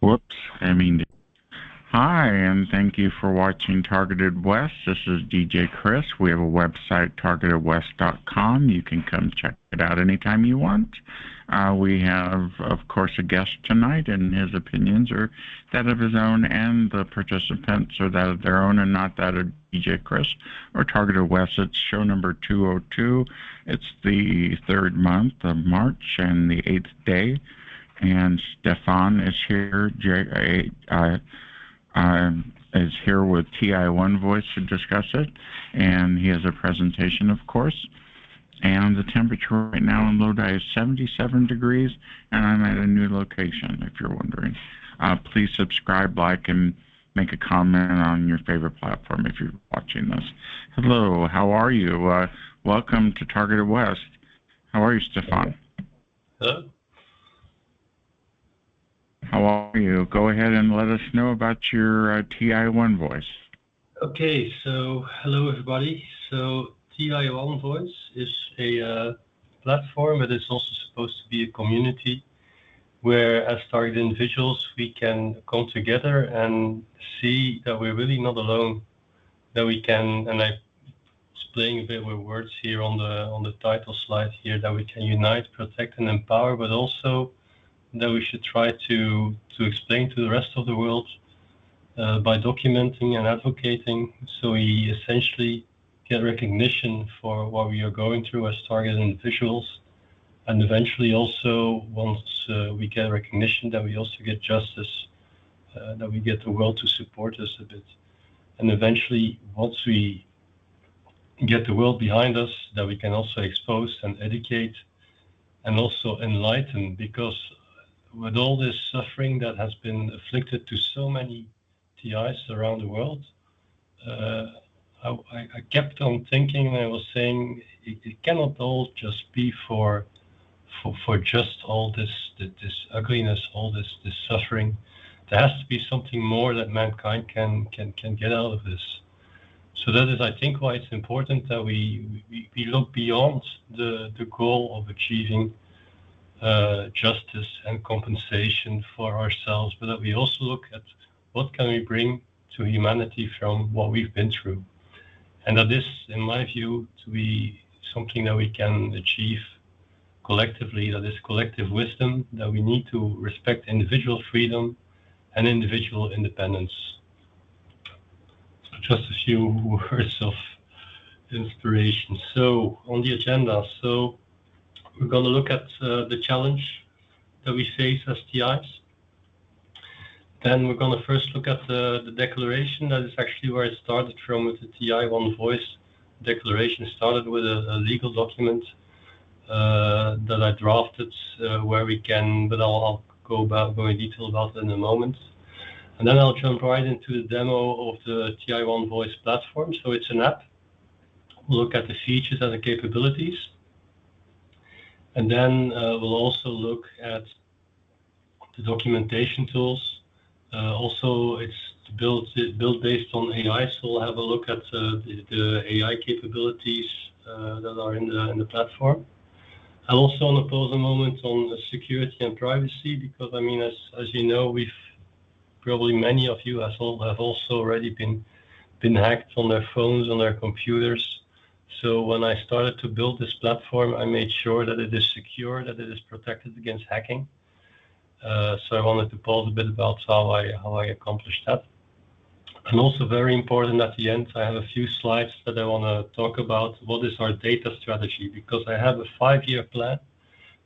Whoops, I mean, hi, and thank you for watching Targeted West. This is DJ Chris. We have a website, targetedwest.com. You can come check it out anytime you want. We have, of course, a guest tonight, and his opinions are that of his own, and the participants are that of their own, and not that of DJ Chris or Targeted West. It's show number 202. It's the third month of March and the 8th day. And Stephane is here. Is here with TI1 Voice to discuss it, and he has a presentation, of course. And the temperature right now in Lodi is 77 degrees, and I'm at a new location, if you're wondering. Please subscribe, like, and make a comment on your favorite platform if you're watching this. Hello, how are you? Welcome to Targeted West. How are you, Stephane? Hello. How are you? Go ahead and let us know about your TI1 Voice. Okay, so hello everybody. So TI1 Voice is a platform that is also supposed to be a community where, as target individuals, we can come together and see that we're really not alone. That we can, and I'm playing a bit with words here on the title slide here, that we can unite, protect, and empower, but also that we should try to explain to the rest of the world by documenting and advocating, so we essentially get recognition for what we are going through as target individuals, and eventually also, once we get recognition, that we also get justice, that we get the world to support us a bit. And eventually, once we get the world behind us, that we can also expose and educate and also enlighten, because with all this suffering that has been afflicted to so many TIs around the world, I kept on thinking, and I was saying, it cannot all just be for just all this ugliness, all this suffering. There has to be something more that mankind can get out of this. So that is, I think, why it's important that we look beyond the goal of achieving justice and compensation for ourselves, but that we also look at what can we bring to humanity from what we've been through. And that is, in my view, to be something that we can achieve collectively, that is collective wisdom, that we need to respect individual freedom and individual independence. So just a few words of inspiration. So on the agenda, so we're going to look at the challenge that we face as TIs. Then we're going to first look at the declaration. That is actually where it started from, with the TI1 Voice. Declaration started with a legal document that I drafted, where we can, but I'll go in detail about it in a moment. And then I'll jump right into the demo of the TI1 Voice platform. So it's an app. We'll look at the features and the capabilities. And then we'll also look at the documentation tools. Also, it's built based on AI, so we'll have a look at the AI capabilities that are in the platform. I also want to pause a moment on security and privacy, because I mean, as you know, probably many of you have also already been hacked on their phones, on their computers. So when I started to build this platform, I made sure that it is secure, that it is protected against hacking. So I wanted to pause a bit about how I accomplished that. And also very important, at the end, I have a few slides that I want to talk about what is our data strategy, because I have a 5-year plan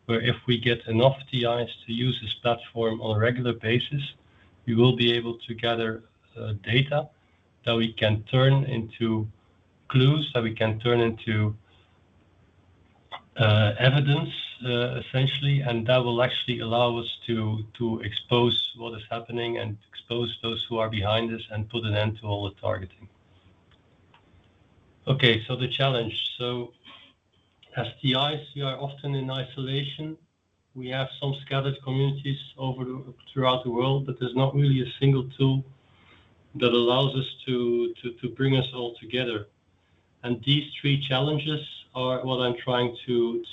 where if we get enough TIs to use this platform on a regular basis, we will be able to gather data that we can turn into clues, that we can turn into evidence, essentially, and that will actually allow us to expose what is happening and expose those who are behind us and put an end to all the targeting. Okay, so the challenge. So as TIs, we are often in isolation. We have some scattered communities throughout the world, but there's not really a single tool that allows us to bring us all together. And these 3 challenges are what I'm trying to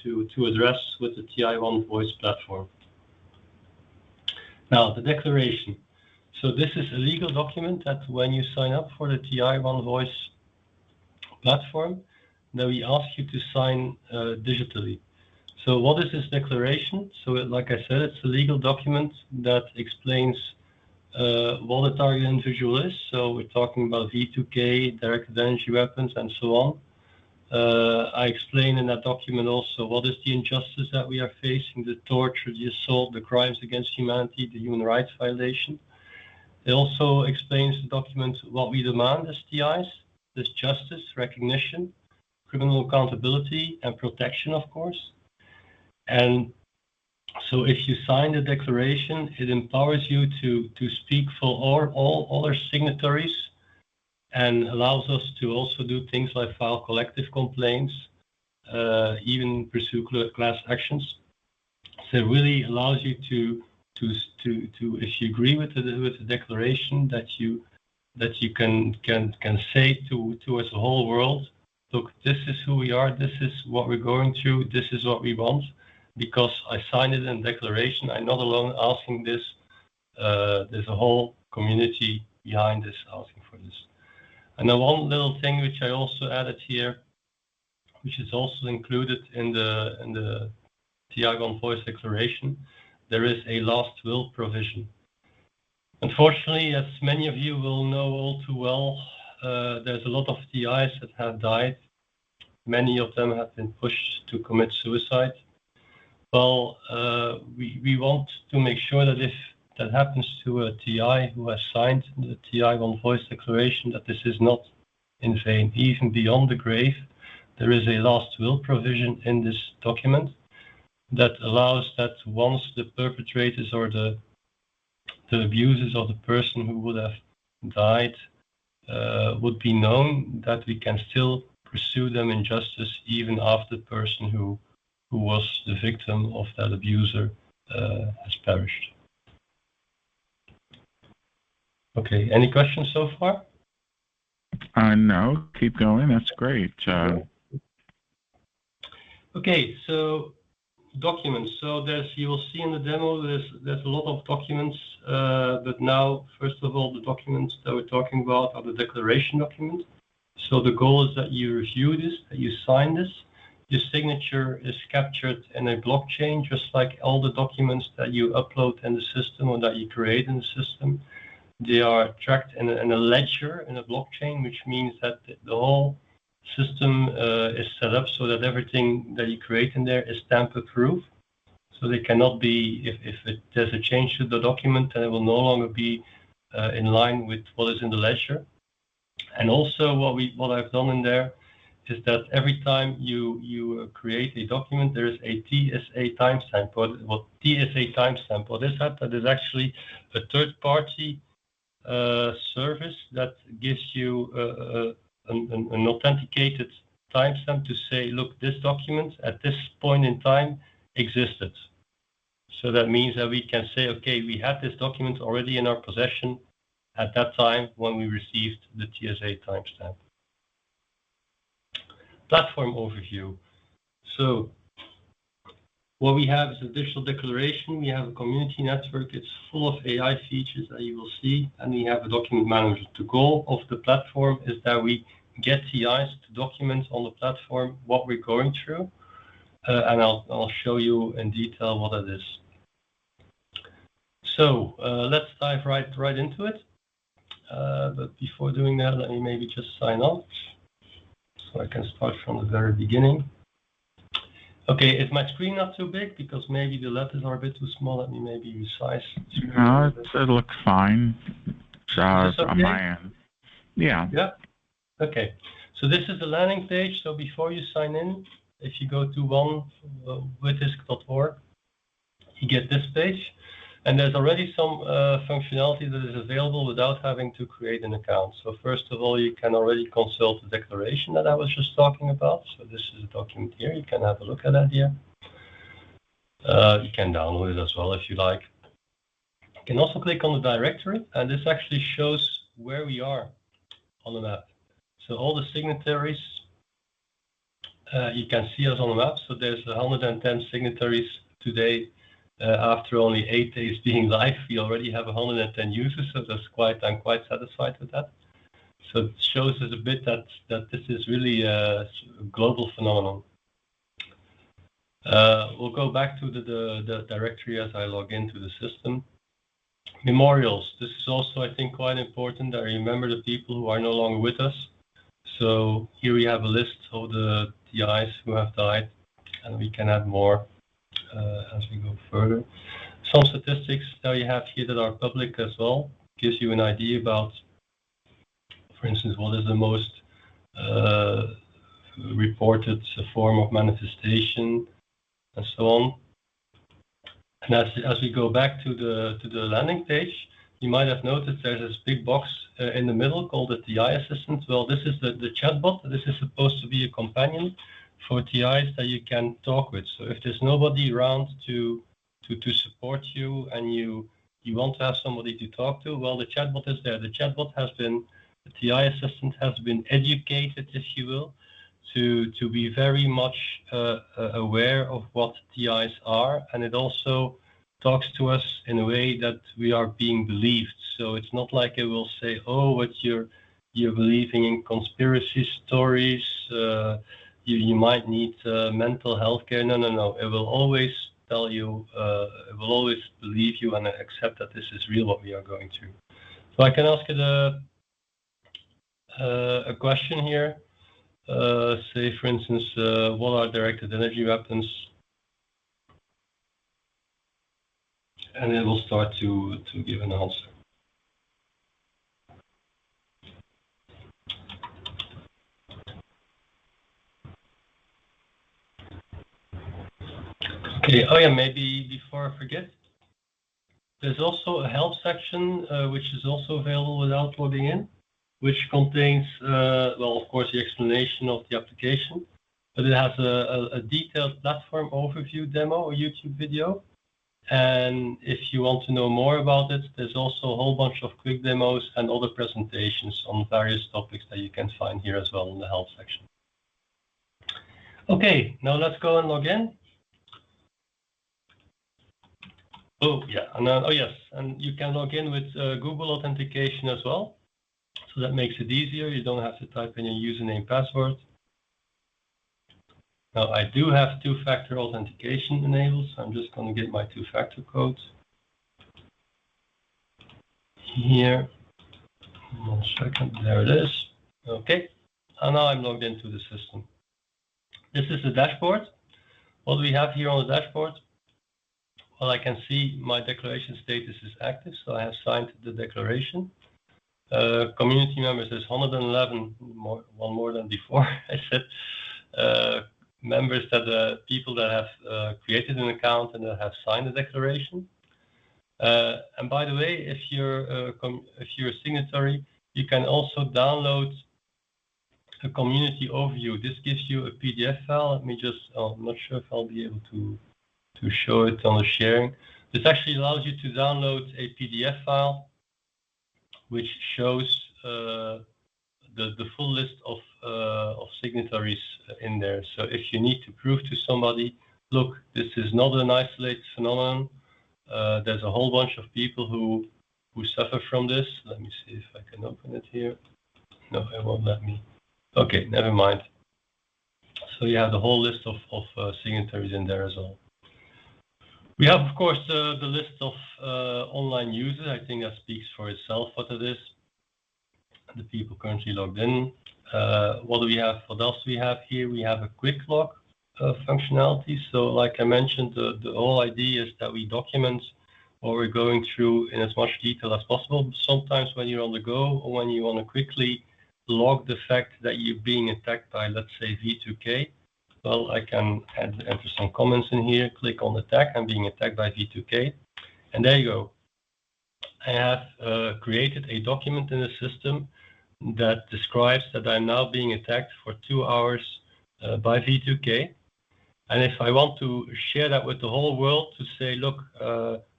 address with the TI1 Voice platform. Now, the declaration. So this is a legal document that when you sign up for the TI One Voice platform, that we ask you to sign digitally. So what is this declaration? So like I said, it's a legal document that explains what a target individual is. So we're talking about V2K, directed energy weapons, and so on. I explain in that document also what is the injustice that we are facing, the torture, the assault, the crimes against humanity, the human rights violation. It also explains the document what we demand as TIs, this justice, recognition, criminal accountability, and protection, of course. And so if you sign the declaration, it empowers you to speak for all other signatories and allows us to also do things like file collective complaints, even pursue class actions. So it really allows you to if you agree with the declaration, that you can say towards the whole world, look, this is who we are, this is what we're going through, this is what we want, because I signed it in declaration. I'm not alone asking this. There's a whole community behind this asking for this. And then one little thing which I also added here, which is also included in the TI One Voice declaration, there is a last will provision. Unfortunately, as many of you will know all too well, there's a lot of TIs that have died. Many of them have been pushed to commit suicide. Well, we want to make sure that if that happens to a TI who has signed the TI One Voice declaration, that this is not in vain. Even beyond the grave, there is a last will provision in this document that allows that once the perpetrators or the abusers of the person who would have died would be known, that we can still pursue them in justice even after the person who was the victim of that abuser has perished. Okay, any questions so far? No, keep going. That's great. Okay, so documents. So you will see in the demo, there's a lot of documents, but now, first of all, the documents that we're talking about are the declaration document. So the goal is that you review this, that you sign this. Your signature is captured in a blockchain, just like all the documents that you upload in the system or that you create in the system. They are tracked in a ledger, in a blockchain, which means that the whole system is set up so that everything that you create in there is tamper-proof. So they cannot be, if there's a change to the document, then it will no longer be in line with what is in the ledger. And also what I've done in there is that every time you create a document, there is a TSA timestamp. What TSA timestamp? What is that? That is actually a third-party service that gives you an authenticated timestamp to say, look, this document at this point in time existed. So that means that we can say, okay, we had this document already in our possession at that time when we received the TSA timestamp. Platform overview. So what we have is a digital declaration. We have a community network. It's full of AI features that you will see. And we have a document manager. The goal of the platform is that we get TIs to document on the platform what we're going through. And I'll show you in detail what it is. So let's dive right into it. But before doing that, let me maybe just sign off so I can start from the very beginning. Okay, is my screen not too big? Because maybe the letters are a bit too small. Let me maybe resize. No, it looks fine. Okay? On my end. Yeah. Yeah. Okay. So this is the landing page. So before you sign in, if you go to onewithisk.org, you get this page. And there's already some functionality that is available without having to create an account. So first of all, you can already consult the declaration that I was just talking about. So this is a document here. You can have a look at that here. You can download it as well if you like. You can also click on the directory, and this actually shows where we are on the map. So all the signatories, you can see us on the map. So there's 110 signatories today After only 8 days being live, we already have 110 users, so I'm quite satisfied with that. So it shows us a bit that this is really a global phenomenon. We'll go back to the directory as I log into the system. Memorials. This is also, I think, quite important. I remember the people who are no longer with us. So here we have a list of the TIs who have died, and we can add more as we go further. Some statistics that you have here that are public as well gives you an idea about, for instance, what is the most reported form of manifestation, and so on. And as we go back to the landing page, you might have noticed there's this big box in the middle called the TI assistant. Well, this is the chatbot. This is supposed to be a companion for TIs that you can talk with. So if there's nobody around to support you and you want to have somebody to talk to, well, the chatbot is there. The TI assistant has been educated, if you will, to be very much aware of what TIs are, and it also talks to us in a way that we are being believed. So it's not like it will say, "Oh, what you're believing in conspiracy stories. You might need mental health care." No. It will always tell you. It will always believe you and accept that this is real what we are going through. So I can ask it a question here. Say, for instance, what are directed energy weapons? And it will start to give an answer. Okay, oh yeah, maybe before I forget, there's also a help section, which is also available without logging in, which contains, well, of course, the explanation of the application, but it has a detailed platform overview demo or YouTube video. And if you want to know more about it, there's also a whole bunch of quick demos and other presentations on various topics that you can find here as well in the help section. Okay, now let's go and log in. Oh, yeah, and oh yes, and you can log in with Google authentication as well. So that makes it easier. You don't have to type in your username password. Now I do have two-factor authentication enabled, so I'm just going to get my two-factor code here. 1 second, there it is. Okay, and now I'm logged into the system. This is the dashboard. What do we have here on the dashboard? Well, I can see my declaration status is active, so I have signed the declaration. Community members, there's 111, one more than before. I said members people that have created an account and that have signed the declaration. And by the way, if you're a signatory, you can also download a community overview. This gives you a PDF file. Let me just, I'm not sure if I'll be able to show it on the sharing. This actually allows you to download a PDF file which shows the full list of signatories in there. So if you need to prove to somebody, look, this is not an isolated phenomenon. There's a whole bunch of people who suffer from this. Let me see if I can open it here. No, it won't let me. Okay, never mind. So you have the whole list of signatories in there as well. We have, of course, the list of online users. I think that speaks for itself what it is. The people currently logged in. What do we have? What else do we have here? We have a quick log functionality. So like I mentioned, the whole idea is that we document what we're going through in as much detail as possible. Sometimes when you're on the go or when you want to quickly log the fact that you're being attacked by, let's say, V2K, well, I can enter some comments in here, click on attack, I'm being attacked by V2K, and there you go. I have created a document in the system that describes that I'm now being attacked for 2 hours by V2K. And if I want to share that with the whole world to say, look,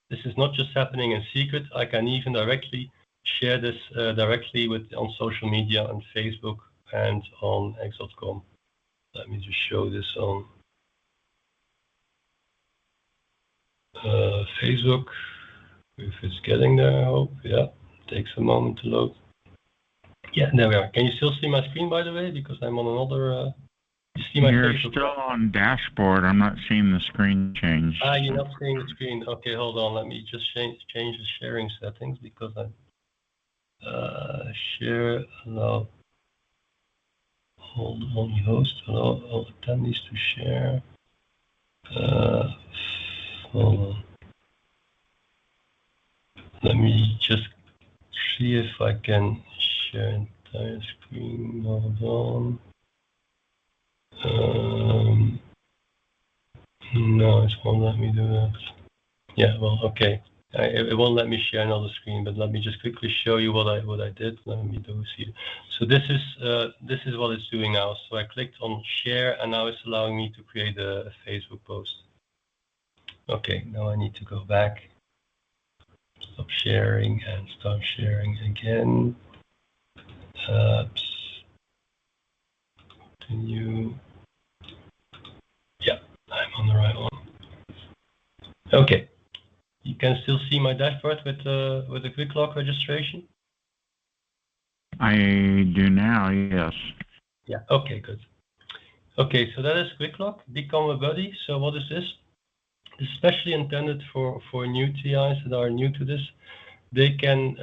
this is not just happening in secret, I can even directly share this directly on social media, on Facebook and on X.com. Let me just show this on. Facebook, if it's getting there, I hope. Yeah, takes a moment to load. Yeah, there we are. Can you still see my screen, by the way? Because I'm on another. You see my You're Facebook? still on dashboard. I'm not seeing the screen change. You're not seeing the screen. Okay, hold on. Let me just change the sharing settings because I share allow hold only host allow all attendees to share. Hold on. Let me just see if I can share entire screen. Hold on. No, it won't let me do that. Yeah, well, okay. It won't let me share another screen, but let me just quickly show you what I did. Let me do see. So this is what it's doing now. So I clicked on share, and now it's allowing me to create a Facebook post. Okay, now I need to go back, stop sharing, and start sharing again. Continue. Yeah, I'm on the right one. Okay. You can still see my dashboard with the quick lock registration? I do now, yes. Yeah, okay, good. Okay, so that is quick lock, become a buddy. So what is this? It's especially intended for new TIs that are new to this. They can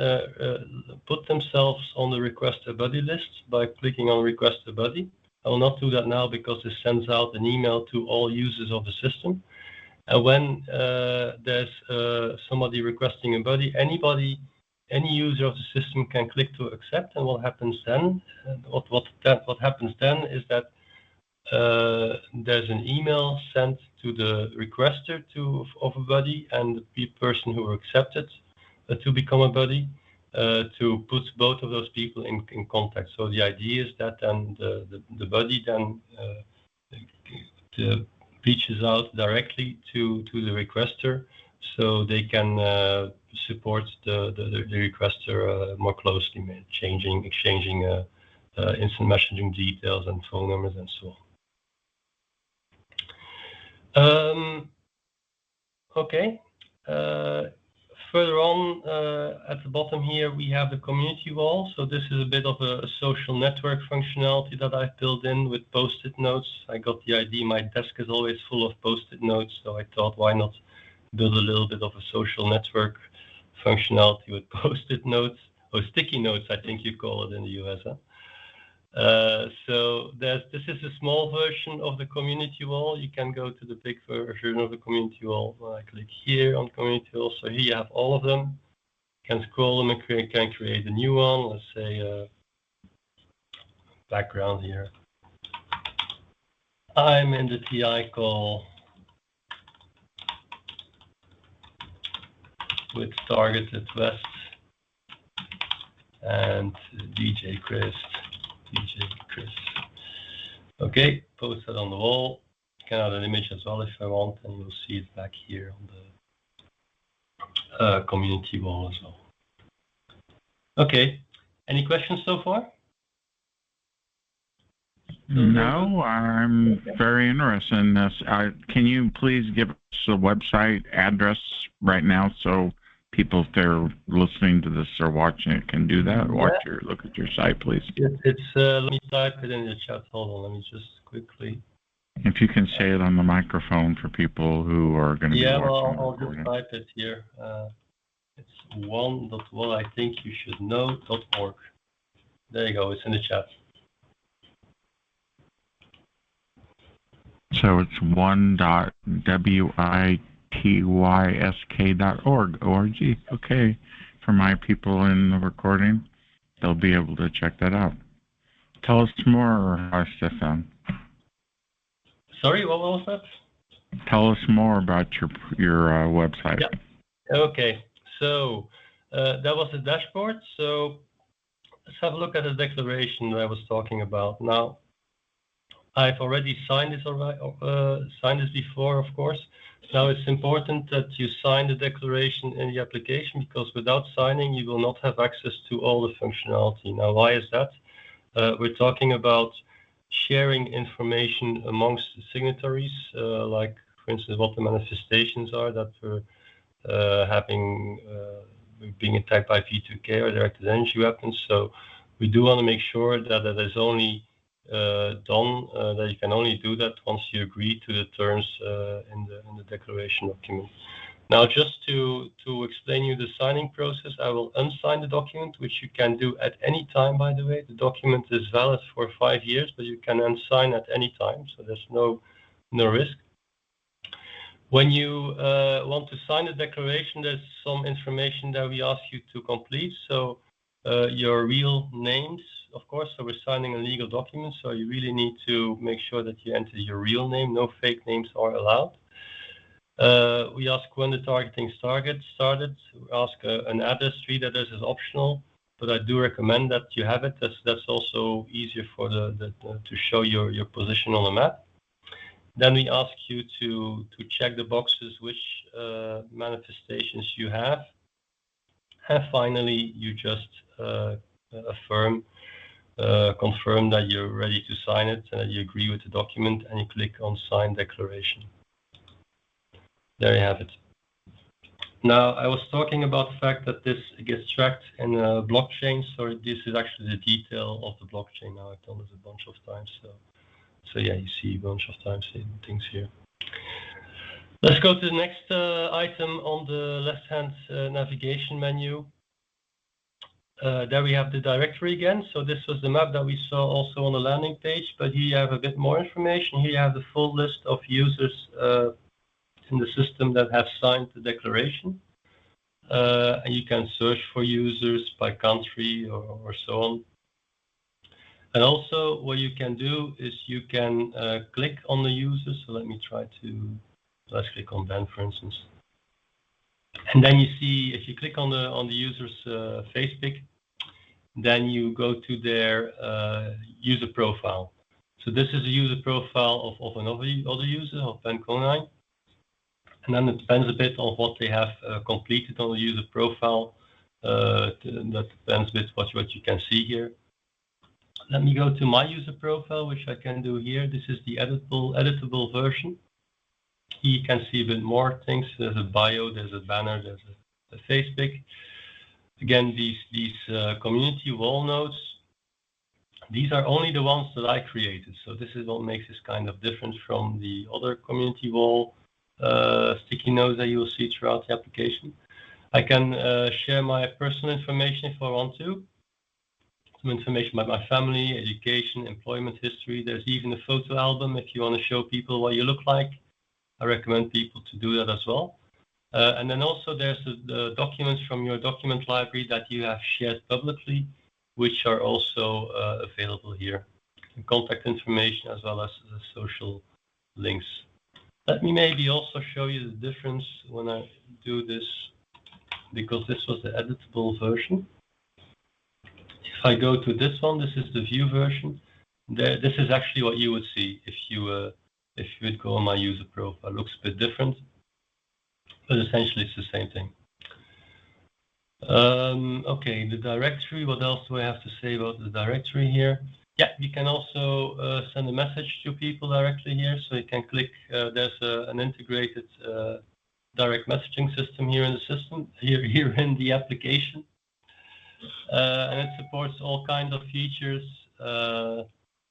put themselves on the request a buddy list by clicking on request a buddy. I will not do that now because this sends out an email to all users of the system. And when there's somebody requesting a buddy, any user of the system can click to accept. And what happens then? What happens then is that there's an email sent to the requester of a buddy and the person who accepted to become a buddy to put both of those people in contact. So the idea is that then the buddy then reaches out directly to the requester so they can support the requester more closely, exchanging instant messaging details and phone numbers and so on. Okay. Further on at the bottom here, we have the community wall. So this is a bit of a social network functionality that I've built in with post-it notes. I got the idea my desk is always full of post-it notes, so I thought why not build a little bit of a social network functionality with post-it notes, or sticky notes, I think you call it in the US. Huh? So this is a small version of the community wall. You can go to the big version of the community wall. I click here on community wall. So here you have all of them. You can scroll them and can create a new one. Let's say background here. I'm in the TI call with TargetedWest and DJ Chris. Okay, post that on the wall. You can add an image as well if I want, and you'll see it back here on the community wall as well. Okay, any questions so far? No, I'm very interested in this. Can you please give us the website address right now so people, if they're listening to this or watching it, can do that? Look at your site, please. It's let me type it in the chat. Hold on, let me just quickly. If you can say it on the microphone for people who are going to be watching. Yeah, well, I'll just type it here. It's one.what I think you should know.org. There you go. It's in the chat. So it's one.witysk.org. O-R-G. Okay. For my people in the recording, they'll be able to check that out. Tell us more, Stephane. Sorry, what was that? Tell us more about your website. Yeah. Okay. So that was the dashboard. So let's have a look at the declaration that I was talking about. Now, I've already signed this before, of course. Now it's important that you sign the declaration in the application because without signing, you will not have access to all the functionality. Now, why is that? We're talking about sharing information amongst the signatories, like for instance, what the manifestations are that we're having, being attacked by V2K or directed energy weapons. So we do want to make sure that that is only done, that you can only do that once you agree to the terms in the declaration document. Now, just to explain you the signing process, I will unsign the document, which you can do at any time, by the way. The document is valid for 5 years, but you can unsign at any time, so there's no risk. When you want to sign the declaration, there's some information that we ask you to complete. So your real names, of course, so we're signing a legal document, so you really need to make sure that you enter your real name. No fake names are allowed. We ask when the targeting started. We ask an address. Street address is optional, but I do recommend that you have it. That's also easier for to show your position on the map. Then we ask you to check the boxes which manifestations you have, and finally you just confirm that you're ready to sign it and that you agree with the document, and you click on Sign Declaration. There you have it. Now, I was talking about the fact that this gets tracked in a blockchain, so this is actually the detail of the blockchain. Now, I've done this a bunch of times, so yeah, you see a bunch of times things here. Let's go to the next item on the left-hand navigation menu. There we have the directory again. So this was the map that we saw also on the landing page, but here you have a bit more information. Here you have the full list of users in the system that have signed the declaration. And you can search for users by country or so on. And also what you can do is you can click on the users. So let me try to, let's click on Ben, for instance. And then you see, if you click on the user's face pic, then you go to their user profile. So this is a user profile of another user, of Ben Konijn. And then it depends a bit on what they have completed on the user profile. That depends a bit what you can see here. Let me go to my user profile, which I can do here. This is the editable version. Here you can see a bit more things. There's a bio, there's a banner, there's a face pic. Again, these community wall nodes, these are only the ones that I created. So this is what makes this kind of different from the other community wall sticky notes that you will see throughout the application. I can share my personal information if I want to. Some information about my family, education, employment history. There's even a photo album if you want to show people what you look like. I recommend people to do that as well. And then also there's the documents from your document library that you have shared publicly, which are also available here. And contact information as well as the social links. Let me maybe also show you the difference when I do this, because this was the editable version. If I go to this one, this is the view version. This is actually what you would see if you would go on my user profile. It looks a bit different, but essentially it's the same thing. Okay, the directory. What else do I have to say about the directory here? Yeah, you can also send a message to people directly here. So you can click. There's an integrated direct messaging system here in the system, here in the application, and it supports all kinds of features.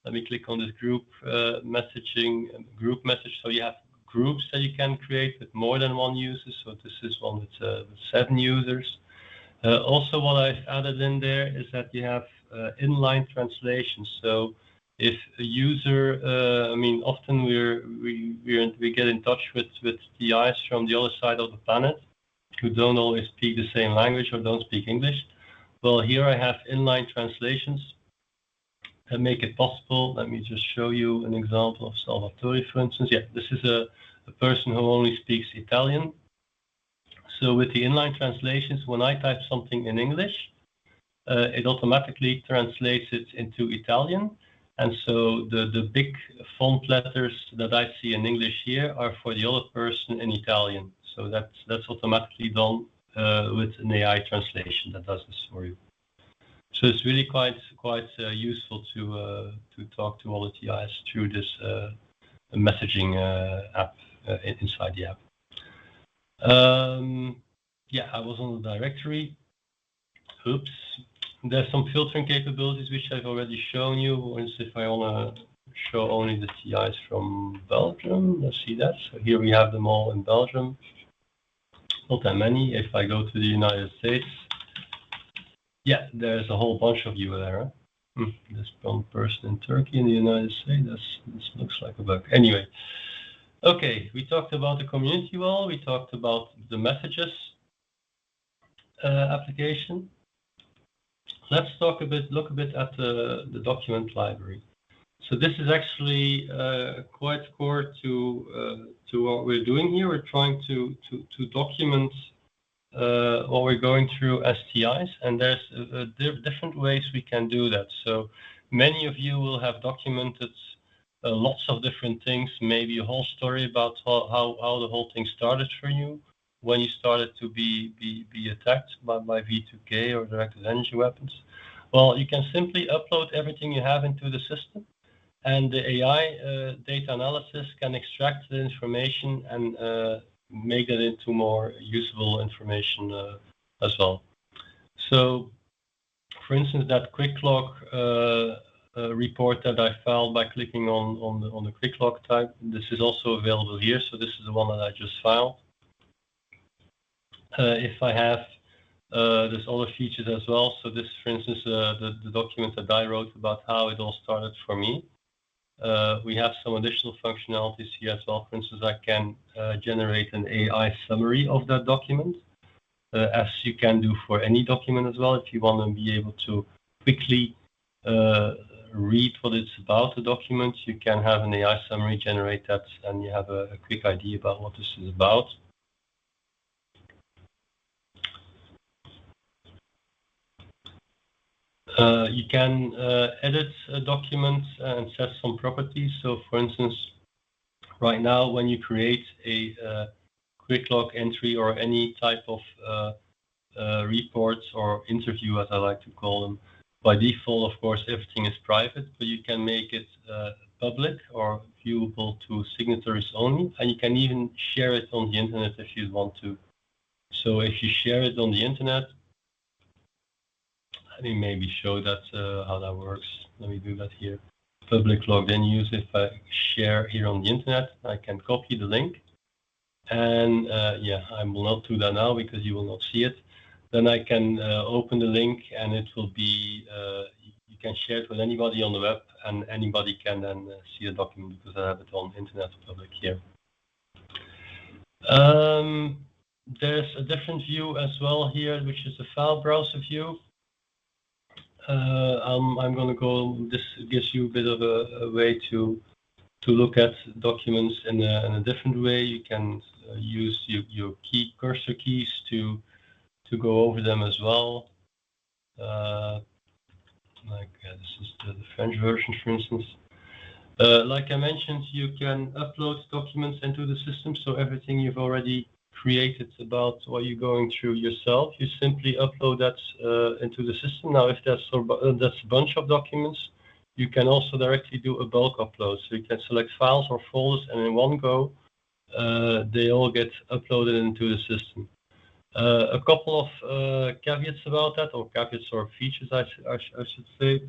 Let me click on this group messaging, group message. So you have groups that you can create with more than one user. So this is one with 7 users. Also, what I've added in there is that you have inline translation. So if a user, I mean, often we get in touch with TIs from the other side of the planet who don't always speak the same language or don't speak English. Well, here I have inline translations that make it possible. Let me just show you an example of Salvatore, for instance. Yeah, this is a person who only speaks Italian. So with the inline translations, when I type something in English, it automatically translates it into Italian. And so the big font letters that I see in English here are for the other person in Italian. So that's automatically done with an AI translation that does this for you. So it's really quite useful to talk to all the TIs through this messaging app inside the app. Yeah, I was on the directory. Oops. There's some filtering capabilities which I've already shown you. For instance, if I want to show only the TIs from Belgium, let's see that. So here we have them all in Belgium. Not that many. If I go to the United States, yeah, there's a whole bunch of you there. Huh? This one person in Turkey in the United States, this looks like a bug. Anyway, okay, we talked about the community wall. We talked about the messages application. Let's look a bit at the document library. So this is actually quite core to what we're doing here. We're trying to document what we're going through as TIs, and there's different ways we can do that. So many of you will have documented lots of different things, maybe a whole story about how the whole thing started for you, when you started to be attacked by V2K or directed energy weapons. Well, you can simply upload everything you have into the system, and the AI data analysis can extract the information and make that into more usable information as well. So, for instance, that quick log report that I filed by clicking on the quick log type, this is also available here. So this is the one that I just filed. If I have, there's other features as well. So this, for instance, the document that I wrote about how it all started for me. We have some additional functionalities here as well. For instance, I can generate an AI summary of that document, as you can do for any document as well. If you want to be able to quickly read what it's about, the document, you can have an AI summary generate that, and you have a quick idea about what this is about. You can edit a document and set some properties. So, for instance, right now, when you create a quick log entry or any type of reports or interview, as I like to call them, by default, of course, everything is private, but you can make it public or viewable to signatories only, and you can even share it on the internet if you want to. So, if you share it on the internet, let me maybe show that how that works. Let me do that here. Public logged in use. If I share here on the internet, I can copy the link, and yeah, I will not do that now because you will not see it. Then I can open the link, and it will be you can share it with anybody on the web, and anybody can then see the document because I have it on internet public here. There's a different view as well here, which is the file browser view. I'm going to go. This gives you a bit of a way to look at documents in a different way. You can use your key cursor keys to go over them as well. This is the French version, for instance. Like I mentioned, you can upload documents into the system. So everything you've already created about what you're going through yourself, you simply upload that into the system. Now, if that's a bunch of documents, you can also directly do a bulk upload. So you can select files or folders, and in one go, they all get uploaded into the system. A couple of caveats about that, or caveats or features, I should say.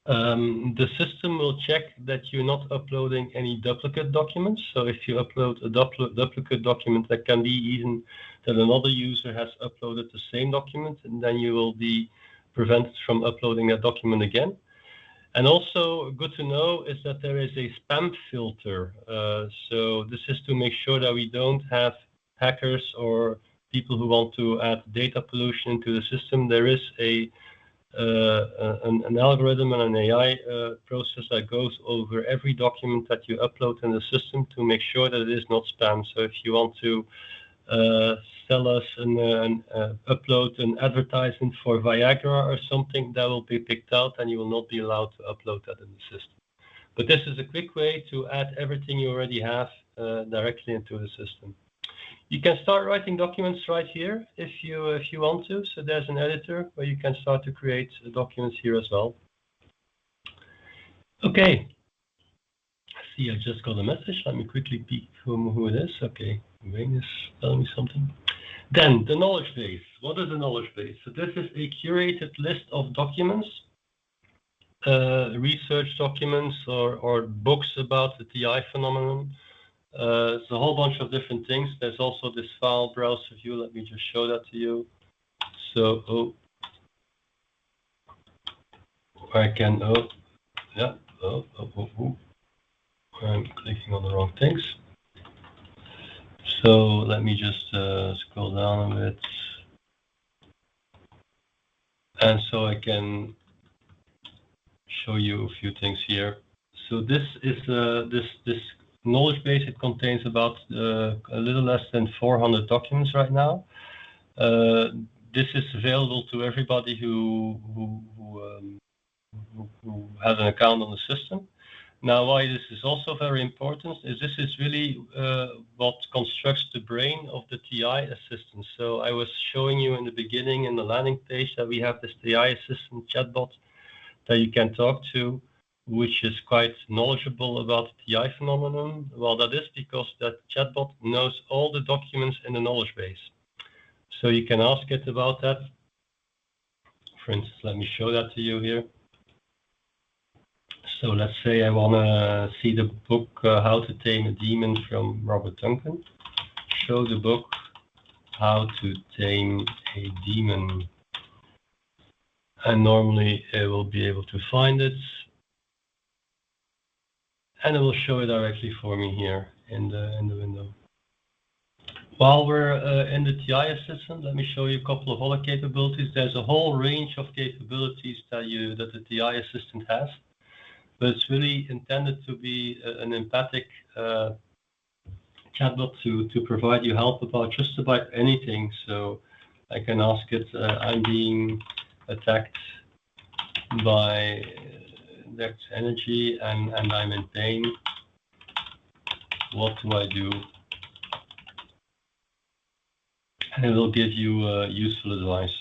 The system will check that you're not uploading any duplicate documents. So if you upload a duplicate document, that can be even that another user has uploaded the same document, and then you will be prevented from uploading that document again. And also good to know is that there is a spam filter. So this is to make sure that we don't have hackers or people who want to add data pollution into the system. There is an algorithm and an AI process that goes over every document that you upload in the system to make sure that it is not spam. So if you want to sell us and upload an advertisement for Viagra or something, that will be picked out, and you will not be allowed to upload that in the system. But this is a quick way to add everything you already have directly into the system. You can start writing documents right here if you want to. So there's an editor where you can start to create documents here as well. Okay. see, I just got a message. Let me quickly peek who it is. Okay, Wayne is telling me something. Then the knowledge base. What is a knowledge base? So this is a curated list of documents, research documents or books about the TI phenomenon. It's a whole bunch of different things. There's also this file browser view. Let me just show that to you. So, I can, I'm clicking on the wrong things. So let me just scroll down a bit. And so I can show you a few things here. So this is this knowledge base. It contains about a little less than 400 documents right now. This is available to everybody who has an account on the system. Now, why this is also very important is this is really what constructs the brain of the TI assistant. So I was showing you in the beginning in the landing page that we have this TI assistant chatbot that you can talk to, which is quite knowledgeable about the TI phenomenon. Well, that is because that chatbot knows all the documents in the knowledge base. So you can ask it about that. For instance, let me show that to you here. So let's say I want to see the book How to Tame a Demon from Robert Duncan. Show the book How to Tame a Demon. And normally it will be able to find it. And it will show it directly for me here in the window. While we're in the TI assistant, let me show you a couple of other capabilities. There's a whole range of capabilities that the TI assistant has. But it's really intended to be an empathic chatbot to provide you help about just about anything. So I can ask it, I'm being attacked by that energy and I'm in pain. What do I do? And it will give you useful advice.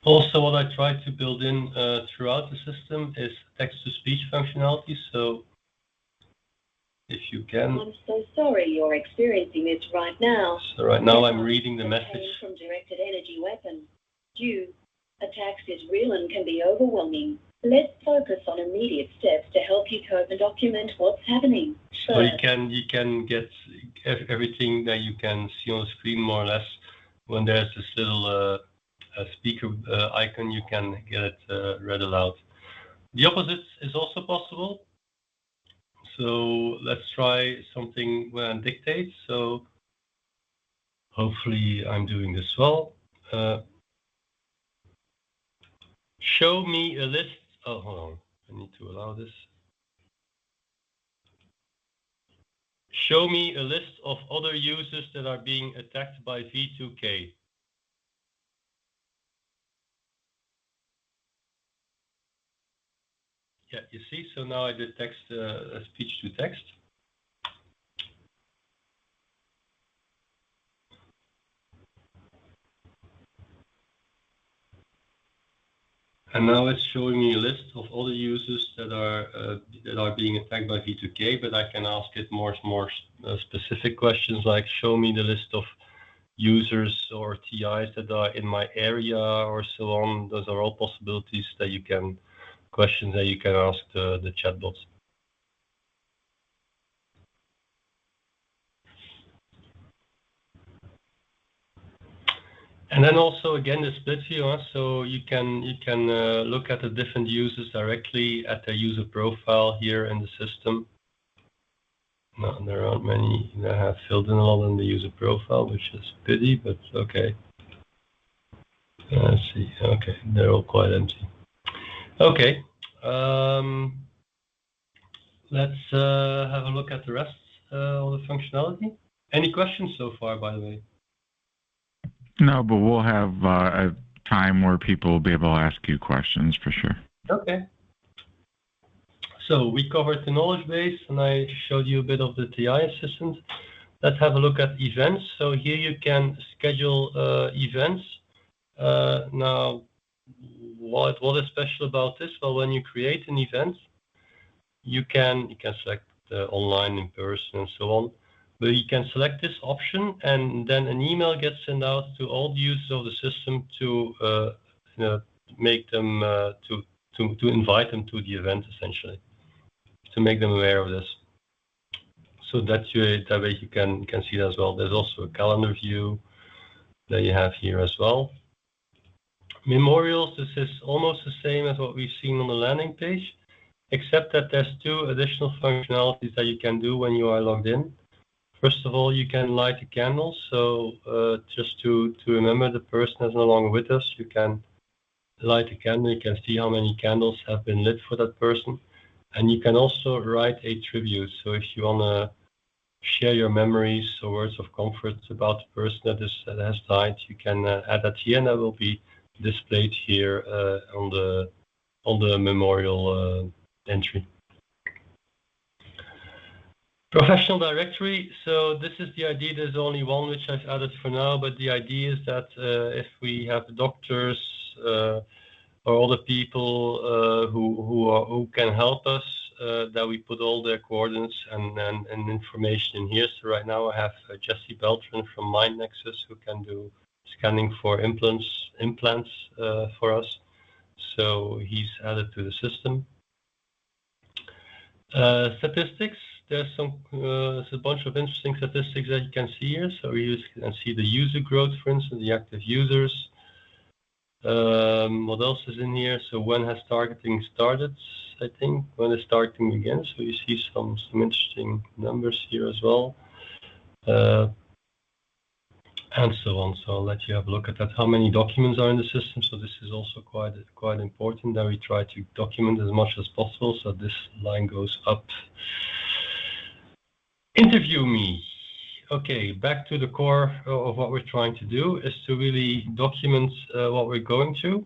Also, what I try to build in throughout the system is text-to-speech functionality. So if you can. I'm so sorry you're experiencing this right now. So right now I'm reading the message. From directed energy weapon. Attacks is real and can be overwhelming. Let's focus on immediate steps to help you cope and document what's happening. So you can get everything that you can see on the screen more or less. When there's this little speaker icon, you can get it read aloud. The opposite is also possible. So let's try something when dictate. So hopefully I'm doing this well. Show me a list. Oh, hold on. I need to allow this. Show me a list of other users that are being attacked by V2K. Yeah, you see, so now I did text, speech to text. And now it's showing me a list of other users that are being attacked by V2K, but I can ask it more specific questions like show me the list of users or TIs that are in my area or so on. Those are all possibilities that you can, questions that you can ask the chatbot. And then also again the split view, so you can look at the different users directly at their user profile here in the system. No, there aren't many that have filled in a lot in the user profile, which is pity, but okay. Let's see. Okay, they're all quite empty. Okay, let's have a look at the rest of the functionality. Any questions so far, by the way? No, but we'll have a time where people will be able to ask you questions for sure. Okay. So we covered the knowledge base, and I showed you a bit of the TI assistant. Let's have a look at events. So here you can schedule events. Now, what is special about this? Well, when you create an event, you can select online, in person, and so on. But you can select this option, and then an email gets sent out to all the users of the system to make them to invite them to the event, essentially, to make them aware of this. So that way you can see that as well. There's also a calendar view that you have here as well. Memorials, this is almost the same as what we've seen on the landing page, except that there's two additional functionalities that you can do when you are logged in. First of all, you can light a candle. So just to remember the person that's no longer with us, you can light a candle. You can see how many candles have been lit for that person. And you can also write a tribute. So if you want to share your memories or words of comfort about the person that has died, you can add that here, and that will be displayed here on the memorial entry. Professional directory. So this is the idea. There's only one which I've added for now, but the idea is that if we have doctors or other people who can help us, that we put all their coordinates and information in here. So right now I have Jesse Beltran from MindNexus who can do scanning for implants for us. So he's added to the system. Statistics. There's a bunch of interesting statistics that you can see here. So you can see the user growth, for instance, the active users. What else is in here? So when has targeting started? I think when is targeting again? So you see some interesting numbers here as well, and so on. So I'll let you have a look at that. How many documents are in the system? So this is also quite important that we try to document as much as possible. So this line goes up. Interview me. Okay, back to the core of what we're trying to do is to really document what we're going through.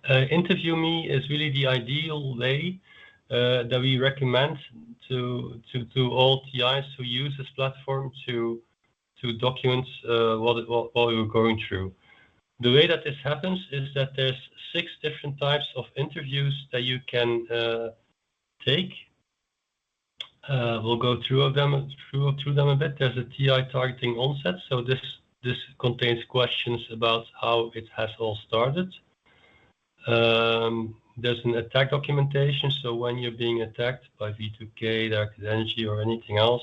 Interview me is really the ideal way that we recommend to all TIs who use this platform to document what we were going through. The way that this happens is that there's 6 different types of interviews that you can take. We'll go through them a bit. There's a TI targeting onset. So this contains questions about how it has all started. There's an attack documentation. So when you're being attacked by V2K, Directed Energy, or anything else,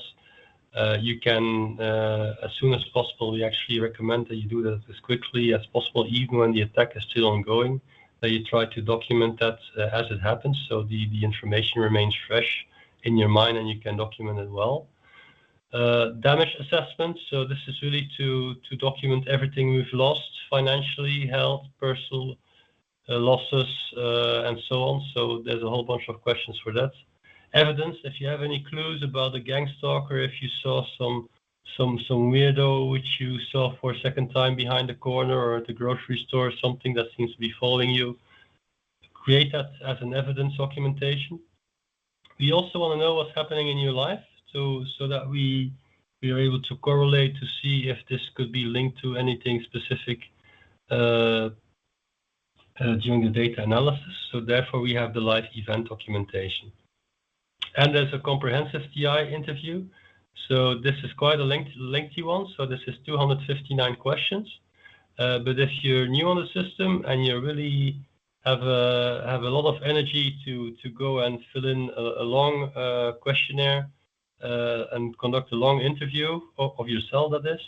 you can, as soon as possible, we actually recommend that you do that as quickly as possible, even when the attack is still ongoing, that you try to document that as it happens, so the information remains fresh in your mind and you can document it well. Damage assessment. So this is really to document everything we've lost financially, health, personal losses, and so on. So there's a whole bunch of questions for that. Evidence. If you have any clues about a gang stalker, if you saw some weirdo which you saw for a second time behind the corner or at the grocery store, something that seems to be following you, create that as an evidence documentation. We also want to know what's happening in your life, so that we are able to correlate to see if this could be linked to anything specific during the data analysis. So therefore, we have the live event documentation. And there's a comprehensive TI interview. So this is quite a lengthy one. So this is 259 questions. But if you're new on the system and you really have a lot of energy to go and fill in a long questionnaire and conduct a long interview of yourself, that is,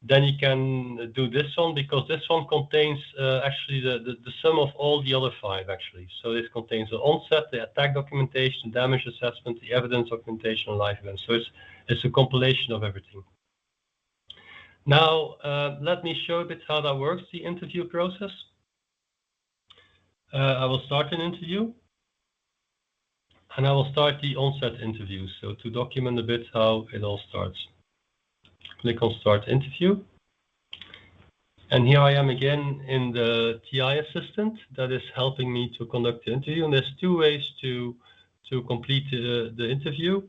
then you can do this one, because this one contains actually the sum of all the other 5 actually. So this contains the onset, the attack documentation, damage assessment, the evidence documentation, and live events. So it's a compilation of everything. Now let me show a bit how that works, the interview process. I will start an interview, and I will start the onset interview. So to document a bit how it all starts. Click on Start Interview. And here I am again in the TI assistant that is helping me to conduct the interview. And there's 2 ways to to complete the interview.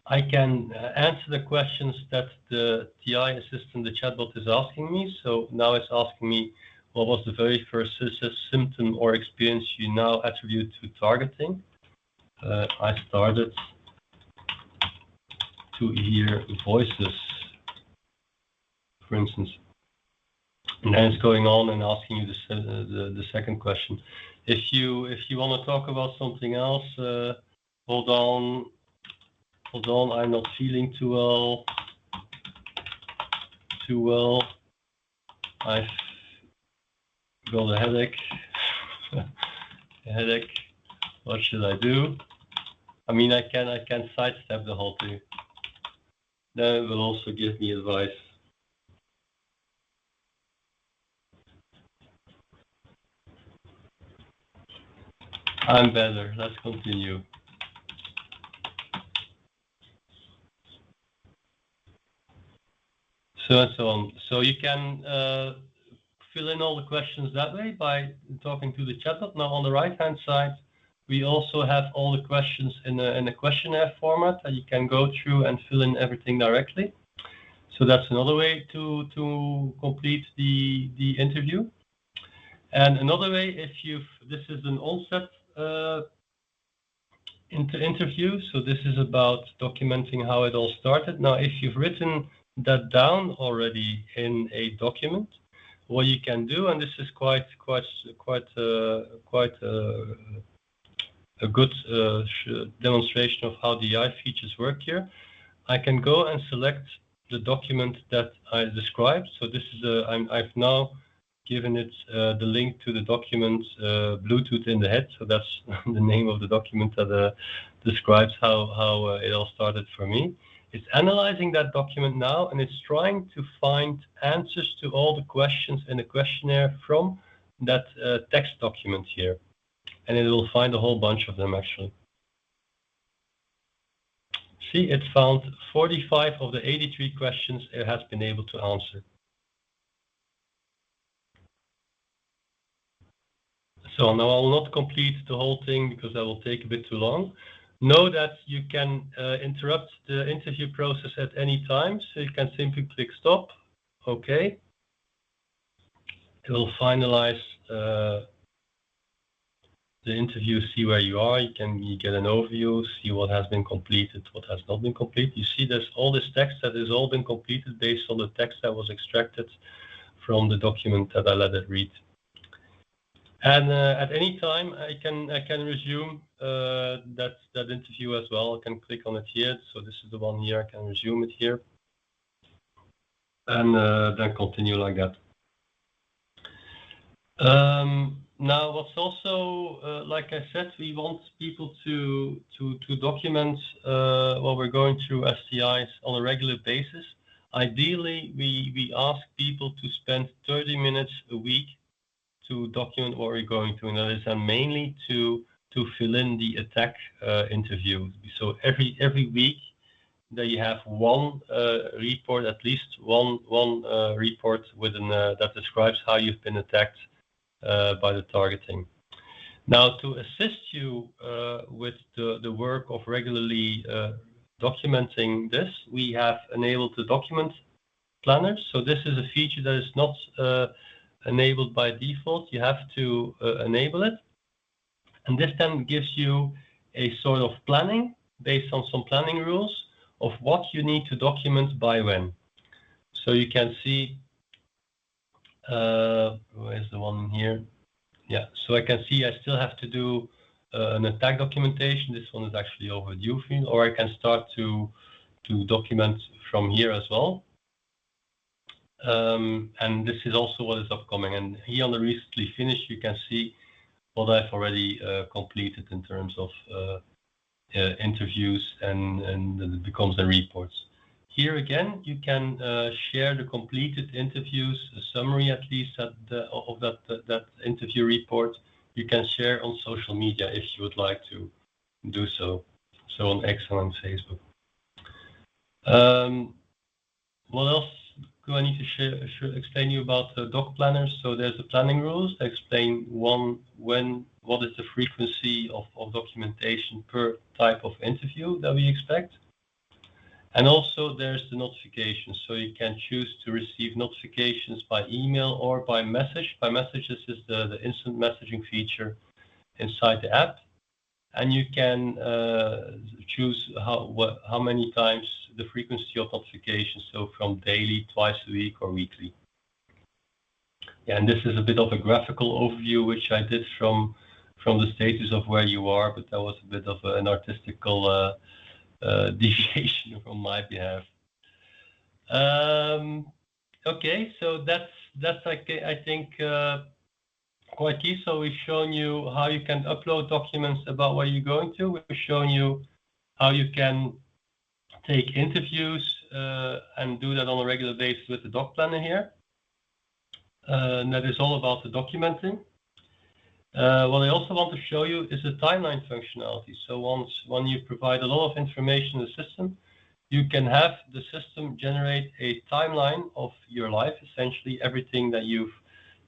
I can answer the questions that the TI assistant, the chatbot, is asking me. So now it's asking me, what was the very first symptom or experience you now attribute to targeting? I started to hear voices, for instance. And then it's going on and asking you the second question. If you want to talk about something else, hold on, I'm not feeling too well. I've got a headache. What should I do? I mean, I can sidestep the whole thing. Then it will also give me advice. I'm better. Let's continue. So and so on. So you can fill in all the questions that way by talking to the chatbot. Now on the right-hand side, we also have all the questions in a questionnaire format that you can go through and fill in everything directly. So that's another way to complete the interview. And another way, this is an onset interview. So this is about documenting how it all started. Now, if you've written that down already in a document, what you can do, and this is quite a good demonstration of how the AI features work here. I can go and select the document that I described. So this is I've now given it the link to the document Bluetooth in the head. So that's the name of the document that describes how it all started for me. It's analyzing that document now, and it's trying to find answers to all the questions in the questionnaire from that text document here. And it will find a whole bunch of them, actually. See, it found 45 of the 83 questions it has been able to answer. So now I will not complete the whole thing because that will take a bit too long. Know that you can interrupt the interview process at any time. So you can simply click stop. Okay. It will finalize the interview, see where you are. You get an overview, see what has been completed, what has not been completed. You see there's all this text that has all been completed based on the text that was extracted from the document that I let it read. And at any time, I can resume that interview as well. I can click on it here. So this is the one here. I can resume it here, and then continue like that. Now, what's also like I said, we want people to document what we're going through STIs on a regular basis. Ideally, we ask people to spend 30 minutes a week to document what we're going through, and that is mainly to fill in the attack interview. So every week that you have one report, at least one report within that describes how you've been attacked by the targeting. Now, to assist you with the work of regularly documenting this, we have enabled the document planner. So this is a feature that is not enabled by default. You have to enable it, and this then gives you a sort of planning based on some planning rules of what you need to document by when. So you can see where's the one here? Yeah, so I can see I still have to do an attack documentation. This one is actually overdue, or I can start to document from here as well. And this is also what is upcoming. And here on the recently finished, you can see what I've already completed in terms of interviews and it becomes the reports. Here again, you can share the completed interviews, a summary at least of that interview report. You can share on social media if you would like to do so. So on X and on Facebook. What else do I need to explain you about doc planners? So there's the planning rules that explain when what is the frequency of documentation per type of interview that we expect. And also there's the notifications. So you can choose to receive notifications by email or by message. By message, this is the instant messaging feature inside the app. And you can choose how many times the frequency of notifications, so from daily, twice a week, or weekly. Yeah, and this is a bit of a graphical overview, which I did from the status of where you are, but that was a bit of an artistical deviation from my behalf. Okay, so that's I think quite key. So we've shown you how you can upload documents about where you're going to. We've shown you how you can take interviews and do that on a regular basis with the doc planner here. And that is all about the documenting. What I also want to show you is the timeline functionality. So when you provide a lot of information in the system, you can have the system generate a timeline of your life, essentially everything that you've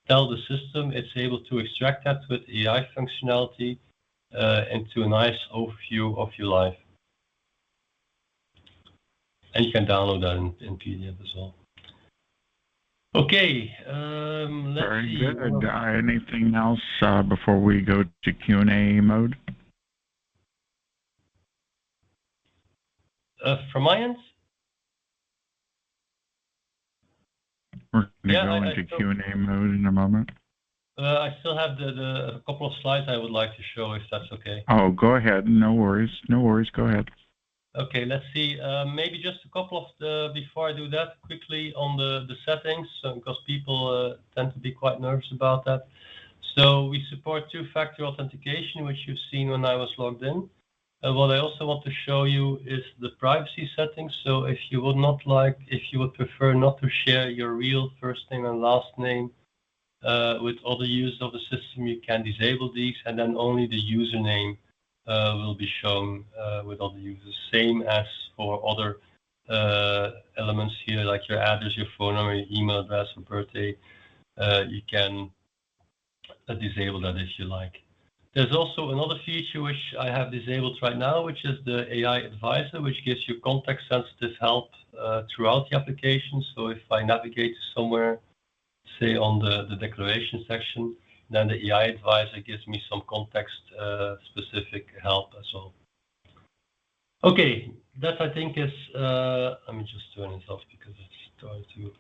tell the system, it's able to extract that with AI functionality into a nice overview of your life. And you can download that in PDF as well. Okay, let's Very see. good. Anything else before we go to Q&A mode? From my end? We're going to go into Q&A mode in a moment. I still have a couple of slides I would like to show, if that's okay. Oh, go ahead. No worries. No worries. Go ahead. Okay, let's see. Maybe just a couple of before I do that, quickly on the settings, because people tend to be quite nervous about that. So we support two-factor authentication, which you've seen when I was logged in. What I also want to show you is the privacy settings. So if you would prefer not to share your real first name and last name with other users of the system, you can disable these, and then only the username will be shown with other users. Same as for other elements here, like your address, your phone number, your email address, or birthday. You can disable that if you like. There's also another feature which I have disabled right now, which is the AI advisor, which gives you context-sensitive help throughout the application. So if I navigate to somewhere, say on the declaration section, then the AI advisor gives me some context-specific help as well. Okay, that I think is, let me just turn this off because it's starting to,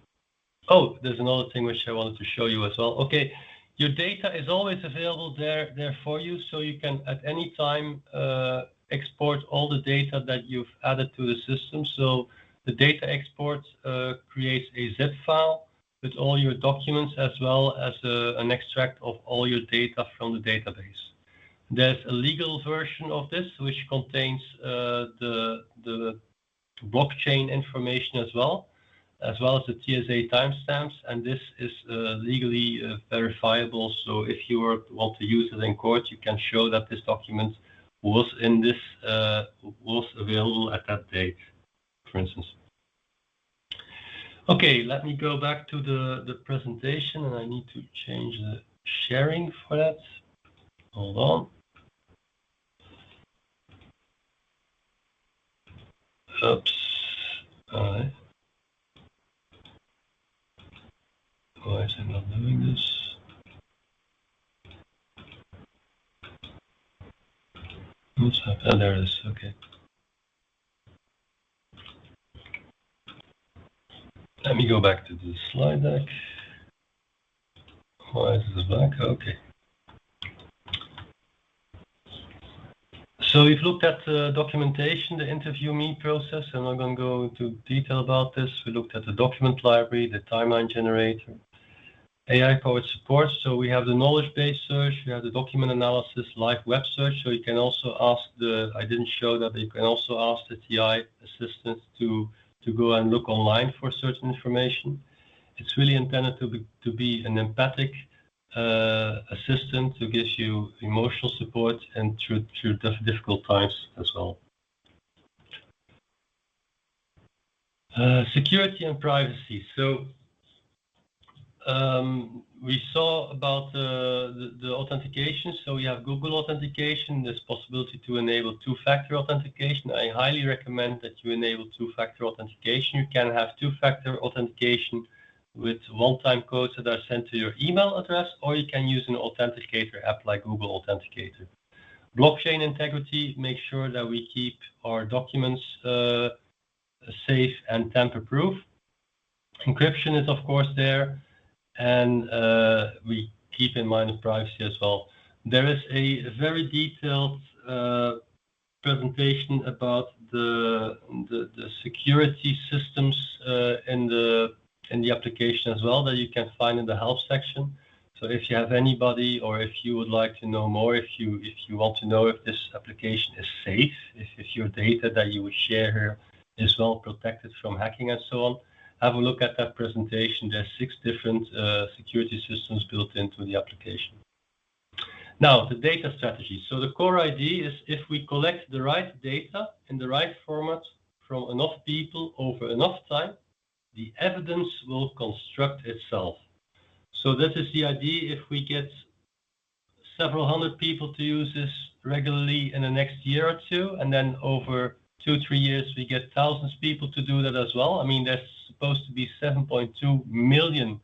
oh, there's another thing which I wanted to show you as well. Okay. Your data is always available there for you, so you can at any time export all the data that you've added to the system. So the data export creates a zip file with all your documents as well as an extract of all your data from the database. There's a legal version of this which contains the blockchain information as well as the TSA timestamps, and this is legally verifiable. So if you want to use it in court, you can show that this document was was available at that date, for instance. Okay, let me go back to the presentation, and I need to change the sharing for that. Hold on. Oops. All right. Why is it not doing this? What's happened? Oh, there it is. Okay. Let me go back to the slide deck. Why is this black? Okay. So we've looked at the documentation, the interview me process. I'm not going to go into detail about this. We looked at the document library, the timeline generator, AI-powered support. So we have the knowledge-based search, we have the document analysis, live web search. So you can also ask I didn't show that, but you can also ask the TI assistant to go and look online for certain information. It's really intended to be an empathic assistant who gives you emotional support and through difficult times as well. Security and privacy. So we saw about the authentication. So we have Google authentication. There's possibility to enable two-factor authentication. I highly recommend that you enable two-factor authentication. You can have two-factor authentication with one-time codes that are sent to your email address, or you can use an authenticator app like Google Authenticator. Blockchain integrity, make sure that we keep our documents safe and tamper-proof. Encryption is, of course, there, and we keep in mind privacy as well. There is a very detailed presentation about the security systems in the application as well that you can find in the help section. So if you have anybody, or if you would like to know more, if you want to know if this application is safe, if your data that you would share here is well protected from hacking and so on, have a look at that presentation. There's 6 different security systems built into the application. Now, the data strategy. So the core idea is if we collect the right data in the right format from enough people over enough time, the evidence will construct itself. So that is the idea. If we get several hundred people to use this regularly in the next year or two, and then over 2-3 years we get thousands of people to do that as well. I mean, there's supposed to be 7.2 million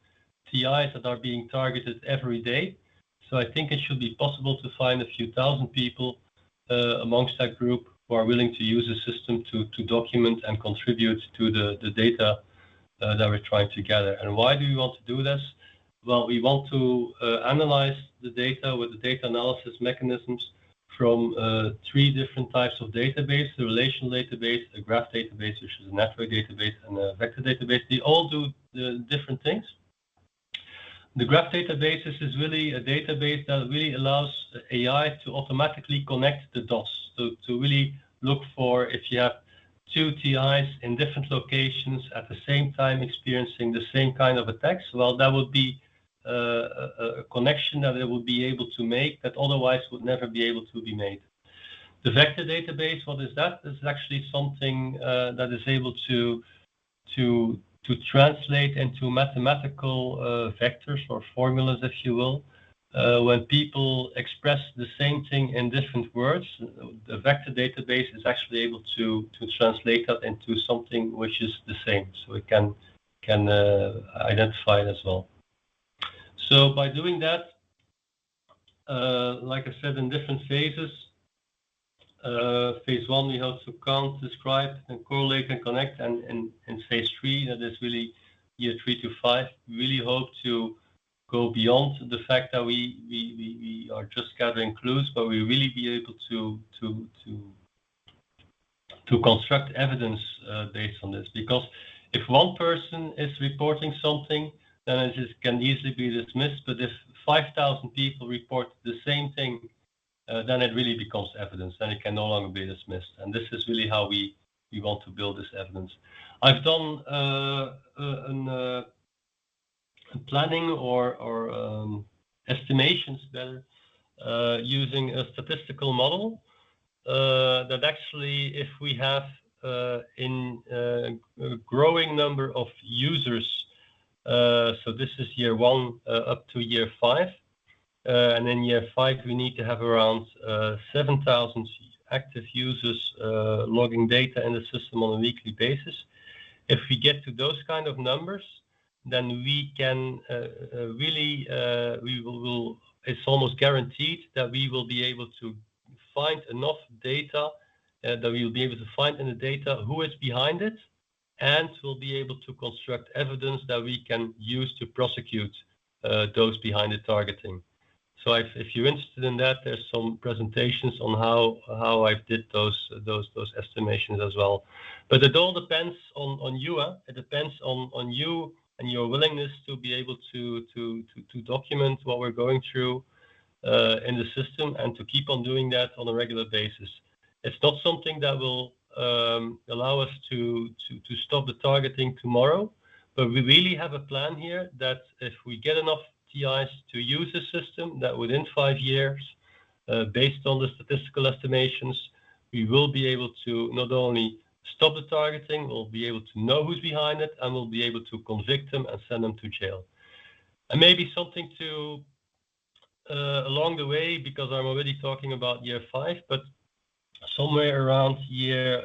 TIs that are being targeted every day. So I think it should be possible to find a few thousand people amongst that group who are willing to use the system to document and contribute to the data that we're trying to gather. And why do we want to do this? Well, we want to analyze the data with the data analysis mechanisms from 3 different types of database: the relational database, a graph database, which is a network database, and a vector database. They all do different things. The graph database is really a database that really allows AI to automatically connect the dots, to really look for if you have 2 TIs in different locations at the same time experiencing the same kind of attacks. Well, that would be a connection that it would be able to make that otherwise would never be able to be made. The vector database, what is that? It's actually something that is able to translate into mathematical vectors or formulas, if you will. When people express the same thing in different words, the vector database is actually able to translate that into something which is the same. So it can identify it as well. So by doing that, like I said, in different phases, phase 1 we hope to count, describe, and correlate and connect, and in phase 3, that is really year 3 to 5, we really hope to go beyond the fact that we are just gathering clues, but we really be able to construct evidence based on this. Because if one person is reporting something, then it can easily be dismissed. But if 5,000 people report the same thing, then it really becomes evidence, and it can no longer be dismissed. And this is really how we want to build this evidence. I've done planning or estimations better using a statistical model that actually, if we have in a growing number of users, so this is year 1 up to year 5, and in year 5 we need to have around 7,000 active users logging data in the system on a weekly basis. If we get to those kind of numbers, then we can really, it's almost guaranteed that we will be able to find enough data, that we will be able to find in the data who is behind it, and we'll be able to construct evidence that we can use to prosecute those behind the targeting. So if you're interested in that, there's some presentations on how I did those estimations as well. But it all depends on you. It depends on you and your willingness to be able to document what we're going through in the system, and to keep on doing that on a regular basis. It's not something that will allow us to stop the targeting tomorrow, but we really have a plan here that if we get enough TIs to use the system, that within 5 years, based on the statistical estimations, we will be able to not only stop the targeting, we'll be able to know who's behind it, and we'll be able to convict them and send them to jail. And maybe something to along the way, because I'm already talking about year 5, but somewhere around year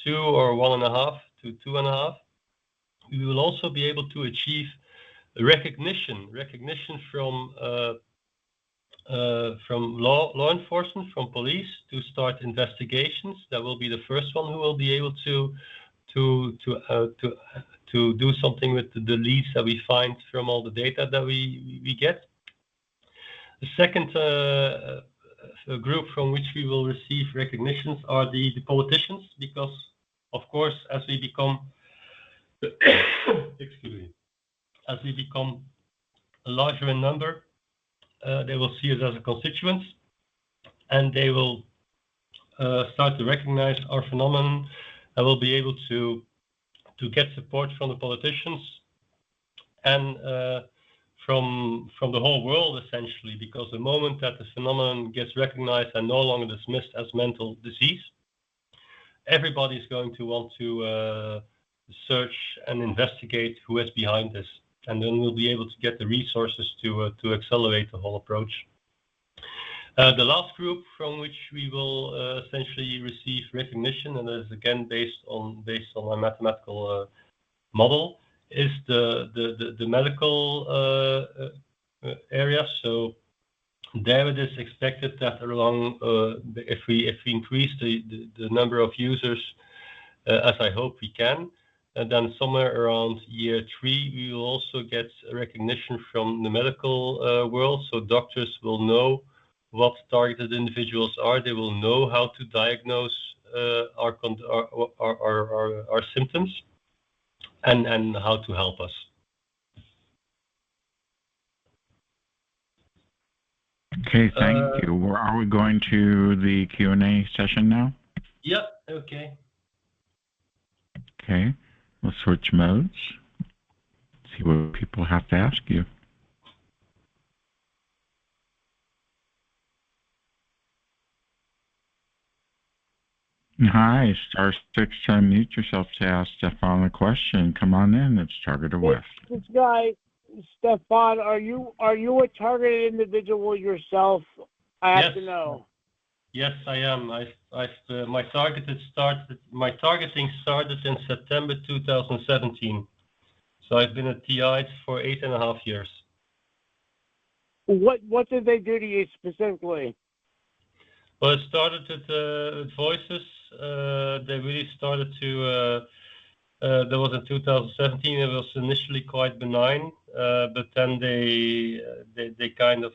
2 or 1.5 to 2.5, we will also be able to achieve recognition from law enforcement, from police, to start investigations. That will be the first one who will be able to do something with the leads that we find from all the data that we get. The second group from which we will receive recognitions are the politicians, because of course, as we become as we become larger in number, they will see us as a constituent, and they will start to recognize our phenomenon, and will be able to get support from the politicians and from the whole world, essentially, because the moment that the phenomenon gets recognized and no longer dismissed as mental disease, everybody is going to want to search and investigate who is behind this, and then we'll be able to get the resources to accelerate the whole approach. The last group from which we will essentially receive recognition, and that is again based on a mathematical model, is the medical area. So there it is expected that along if we increase the number of users, as I hope we can, and then somewhere around year 3 we will also get recognition from the medical world. So doctors will know what targeted individuals are. They will know how to diagnose our symptoms and how to help us. Okay, thank you. Are we going to the Q&A session now? Yeah, okay. Okay, we'll switch modes. See what people have to ask you. Hi, star 6, unmute yourself to ask Stephane a question. Come on in, it's Targeted West. This guy, Stephane, are you a targeted individual yourself? I have to know. Yes, I am. My targeting started in September 2017. So I've been at TI for 8.5 years. What did they do to you specifically? Well, it started with voices. They really started to. That was in 2017. It was initially quite benign, but then they kind of.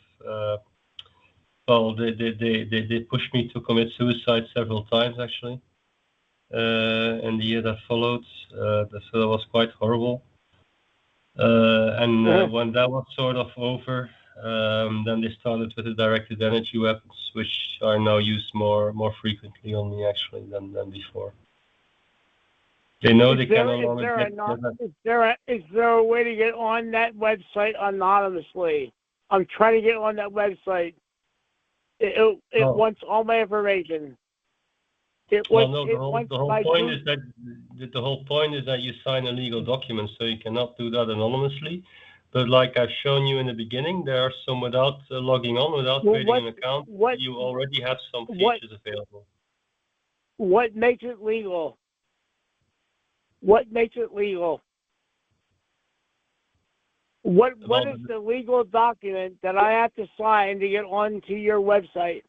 Well, they pushed me to commit suicide several times, actually, in the year that followed. So that was quite horrible. When that was sort of over, then they started with the directed energy weapons, which are now used more frequently on me, actually, than before. They know they can no longer get... Is there a way to get on that website anonymously? I'm trying to get on that website. It wants all my information. The whole point is that you sign a legal document, so you cannot do that anonymously. But like I've shown you in the beginning, there are some without logging on, without creating an account. You already have some features available. What makes it legal? What makes it legal? What is the legal document that I have to sign to get onto your website?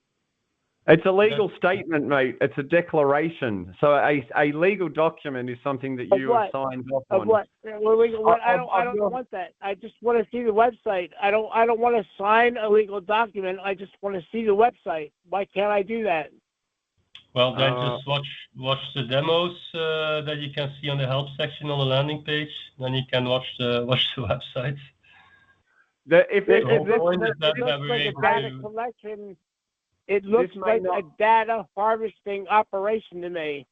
It's a legal statement, mate. It's a declaration. So a legal document is something that you have signed off on. Of what? I don't want that. I just want to see the website. I don't want to sign a legal document. I just want to see the website. Why can't I do that? Well, then just watch the demos that you can see on the help section on the landing page. Then you can watch the website. It looks like a data harvesting operation to me.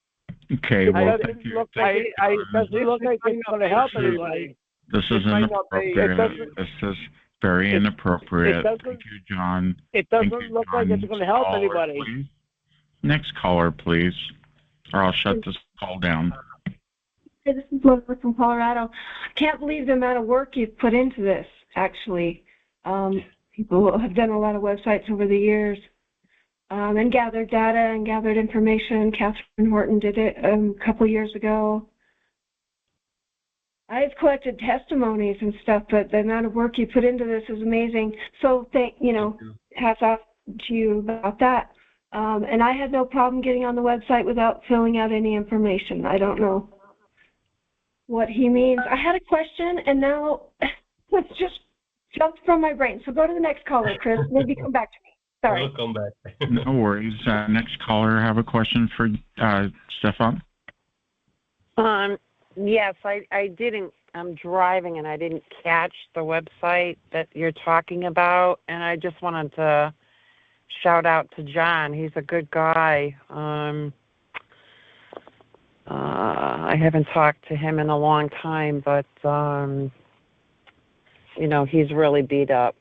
Okay, well, thank you. It doesn't look like it's going to help anybody. This is inappropriate. This is very inappropriate. Thank you, John. It doesn't look like it's going to help anybody. Next caller, please, or I'll shut this call down. Hey, this is Elizabeth from Colorado. Can't believe the amount of work you've put into this, actually. People have done a lot of websites over the years and gathered data and gathered information. Catherine Horton did it a couple years ago. I've collected testimonies and stuff, but the amount of work you put into this is amazing. So, hats off to you about that. And I had no problem getting on the website without filling out any information. I don't know what he means. I had a question, and now it's just jumped from my brain. So go to the next caller, Chris. Maybe come back to me. Sorry. I'll come back. No worries. Next caller, have a question for Stephane? Yes, I didn't. I'm driving, and I didn't catch the website that you're talking about, and I just wanted to shout out to John. He's a good guy. I haven't talked to him in a long time, but, he's really beat up,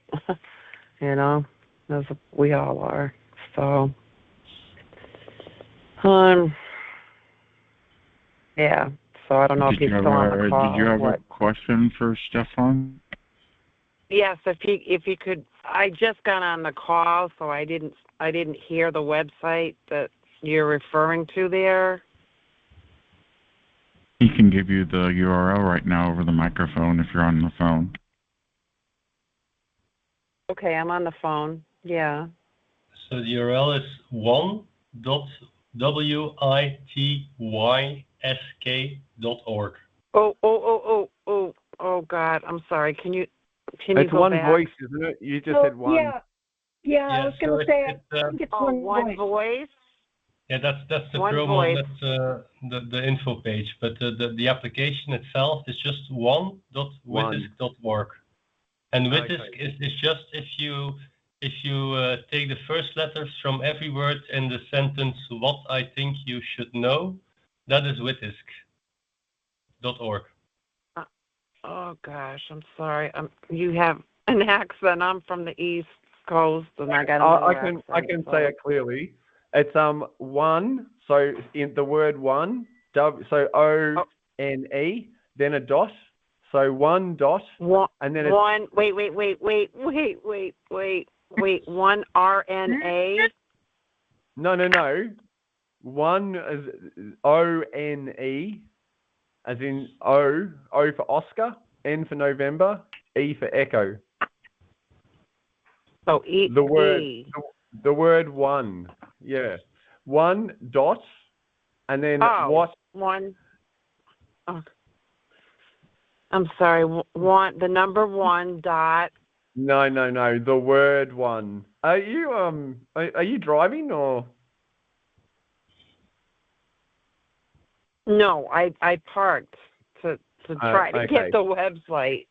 as we all are. So, yeah. So I don't know if he's still on the call. Did you have a question for Stephane? Yes, if you could. I just got on the call, so I didn't hear the website that you're referring to there. He can give you the URL right now over the microphone if you're on the phone. Okay, I'm on the phone. Yeah. So the URL is one.witysk.org. Oh God, I'm sorry. Can you it's go one back? voice, isn't it? You just said one. Yeah, I was going to say, I think it's one voice. Yeah, that's the one promo, voice. that's the info page, but the application itself is just one.witisk.org. And Witisk is just if you take the first letters from every word in the sentence, what I think you should know, that is witisk.org. Oh gosh, I'm sorry. You have an accent. I'm from the East Coast, and I got I can say it clearly. It's one. So in the word one, so O-N-E, then a dot. So one dot, and then one. Wait. One R-N-A. No. One is O-N-E, as in O for Oscar, N for November, E for Echo. So E. The word one, yeah, one dot, and then what? One. Oh. I'm sorry. One. The number one dot. No. The word one. Are you driving or? No, I parked to try to get the website.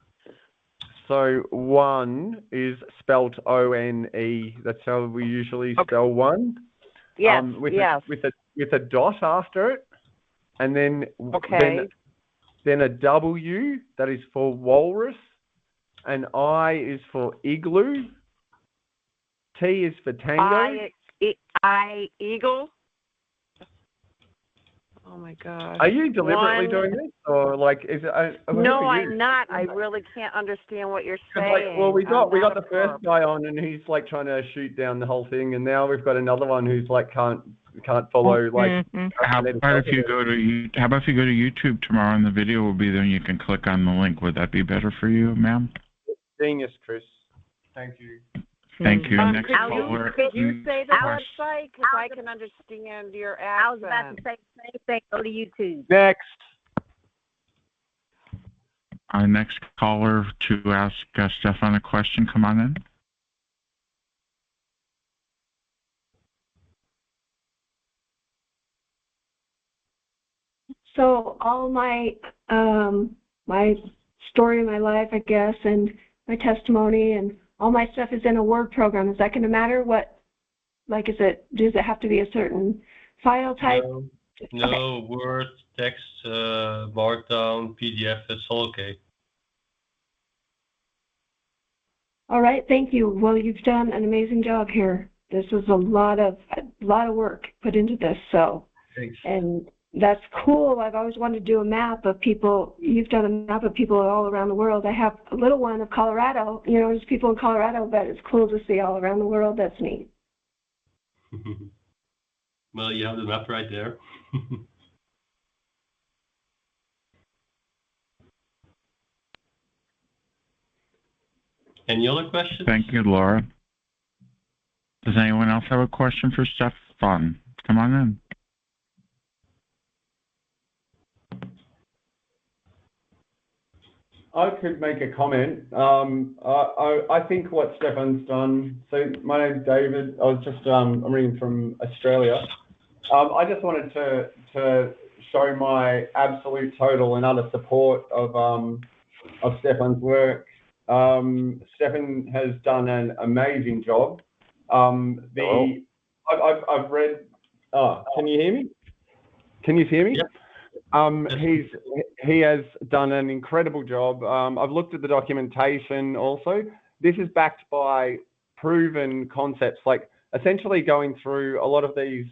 So one is spelled O-N-E. That's how we usually spell one. Yes. With a dot after it, and then then a W that is for walrus, an I is for igloo, T is for tango. Eagle. Oh my God. Are you deliberately doing this, or is it? No, I'm not. I really can't understand what you're saying. We got the first guy on, and he's trying to shoot down the whole thing, and now we've got another one who's can't follow. How about if you go to YouTube tomorrow, and the video will be there, and you can click on the link. Would that be better for you, ma'am? Genius, Chris. Thank you. Thank you. Next caller. Could you say the website? Because I can understand your accent. I was about to say the same thing. Go to YouTube. Next. Our next caller to ask Stephane a question. Come on in. So all my my story of my life, I guess, and my testimony and all my stuff is in a Word program. Is that going to matter? Does it have to be a certain file type? No, Word, text, Markdown, PDF, it's all okay. All right, thank you. Well, you've done an amazing job here. This was a lot of work put into this. So, thanks. And that's cool. I've always wanted to do a map of people. You've done a map of people all around the world. I have a little one of Colorado. You know, there's people in Colorado, but it's cool to see all around the world. That's neat. Well, you have the map right there. Any other questions? Thank you, Laura. Does anyone else have a question for Stephane? Come on in. I could make a comment. I think what Stephane's done. So my name's David. I'm reading from Australia. I just wanted to show my absolute total and utter support of Stephane's work. Stephane has done an amazing job. I've read. Oh, can you hear me? Can you hear me? Yep. He has done an incredible job. I've looked at the documentation also. This is backed by proven concepts, like essentially going through a lot of these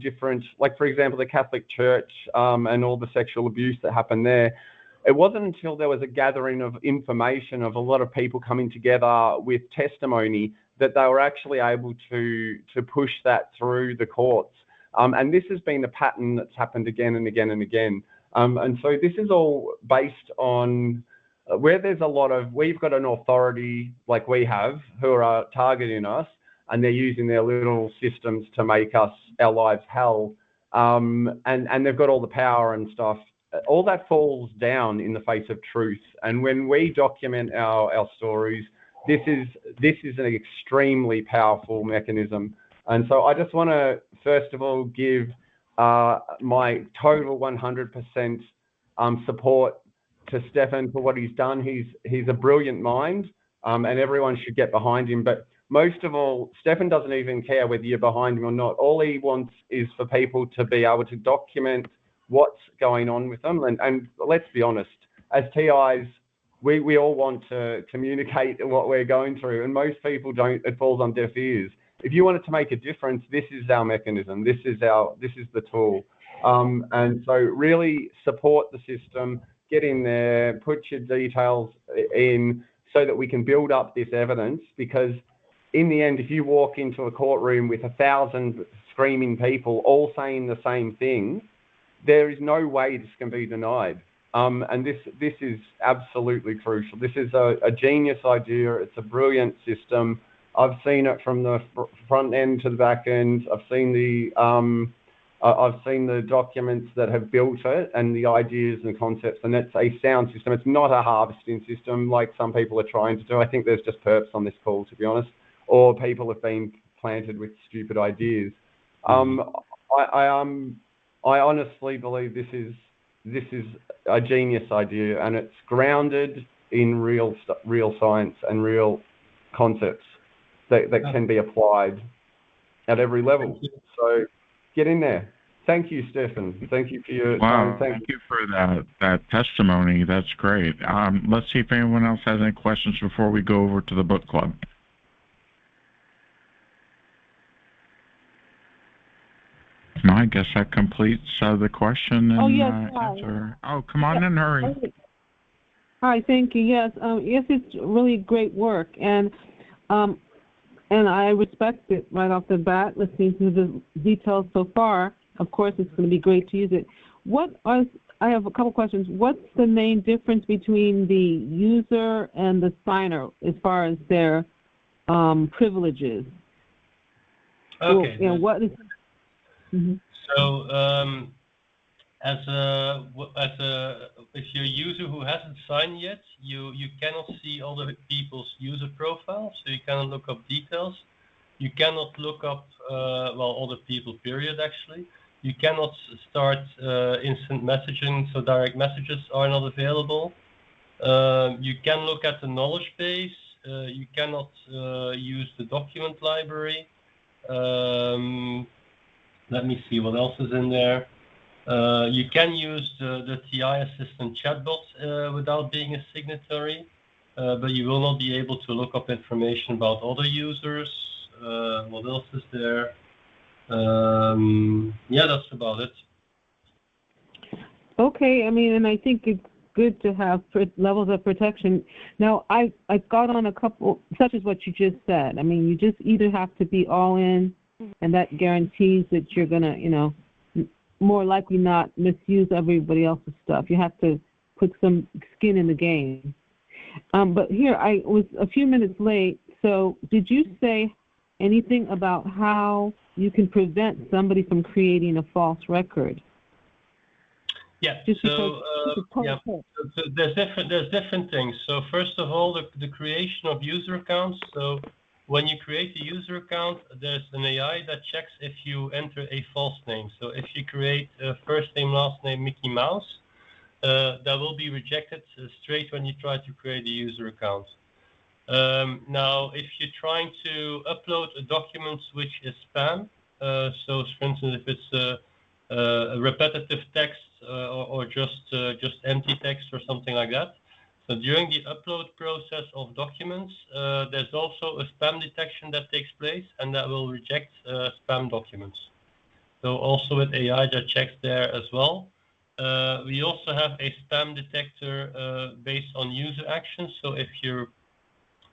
different, like for example, the Catholic Church and all the sexual abuse that happened there. It wasn't until there was a gathering of information of a lot of people coming together with testimony that they were actually able to push that through the courts. And this has been a pattern that's happened again and again and again. And so this is all based on where there's a lot of, we've got an authority like we have who are targeting us, and they're using their little systems to make our lives hell. And they've got all the power and stuff. All that falls down in the face of truth. And when we document our stories, this is an extremely powerful mechanism. And so I just want to, first of all, give my total 100% support to Stephane for what he's done. He's a brilliant mind, and everyone should get behind him. But most of all, Stephane doesn't even care whether you're behind him or not. All he wants is for people to be able to document what's going on with them. And let's be honest, as TIs, we all want to communicate what we're going through, and most people don't. It falls on deaf ears. If you wanted to make a difference, this is our mechanism. This is the tool. And so really support the system, get in there, put your details in so that we can build up this evidence, because in the end, if you walk into a courtroom with 1,000 screaming people all saying the same thing, there is no way this can be denied. And this is absolutely crucial. This is a genius idea. It's a brilliant system. I've seen it from the front end to the back end. I've seen the documents that have built it and the ideas and concepts, and it's a sound system. It's not a harvesting system like some people are trying to do. I think there's just perps on this call, to be honest, or people have been planted with stupid ideas. I honestly believe this is a genius idea, and it's grounded in real science and real concepts that can be applied at every level. So get in there. Thank you, Stephane. Thank you for your time. Thank you for that testimony. That's great. Let's see if anyone else has any questions before we go over to the book club. No, I guess that completes the question and answer. Oh, come on in, hurry. Hi, thank you. Yes, yes, it's really great work, and I respect it right off the bat. Listening to the details so far, of course, it's going to be great to use it. I have a couple questions. What's the main difference between the user and the signer as far as their privileges? Okay. So, what is? Mm-hmm. So, if you're a user who hasn't signed yet, you cannot see other people's user profiles, so you cannot look up details. You cannot look up other people. Period. Actually, you cannot start instant messaging, so direct messages are not available. You can look at the knowledge base. You cannot use the document library. Let me see what else is in there. You can use the TI Assistant chatbot without being a signatory, but you will not be able to look up information about other users. What else is there? Yeah, that's about it. Okay, I mean, and I think it's good to have levels of protection. Now, I got on a couple, such as what you just said. I mean, you just either have to be all in, and that guarantees that you're going to, more likely not misuse everybody else's stuff. You have to put some skin in the game. But here, I was a few minutes late, so did you say anything about how you can prevent somebody from creating a false record? Yeah. So there's different things. So first of all, the creation of user accounts. So when you create a user account, there's an AI that checks if you enter a false name. So if you create a first name, last name, Mickey Mouse, that will be rejected straight when you try to create a user account. Now, if you're trying to upload a document which is spam, so for instance, if it's a repetitive text or just empty text or something like that. So during the upload process of documents, there's also a spam detection that takes place, and that will reject spam documents. So also with AI that checks there as well. We also have a spam detector based on user actions. So if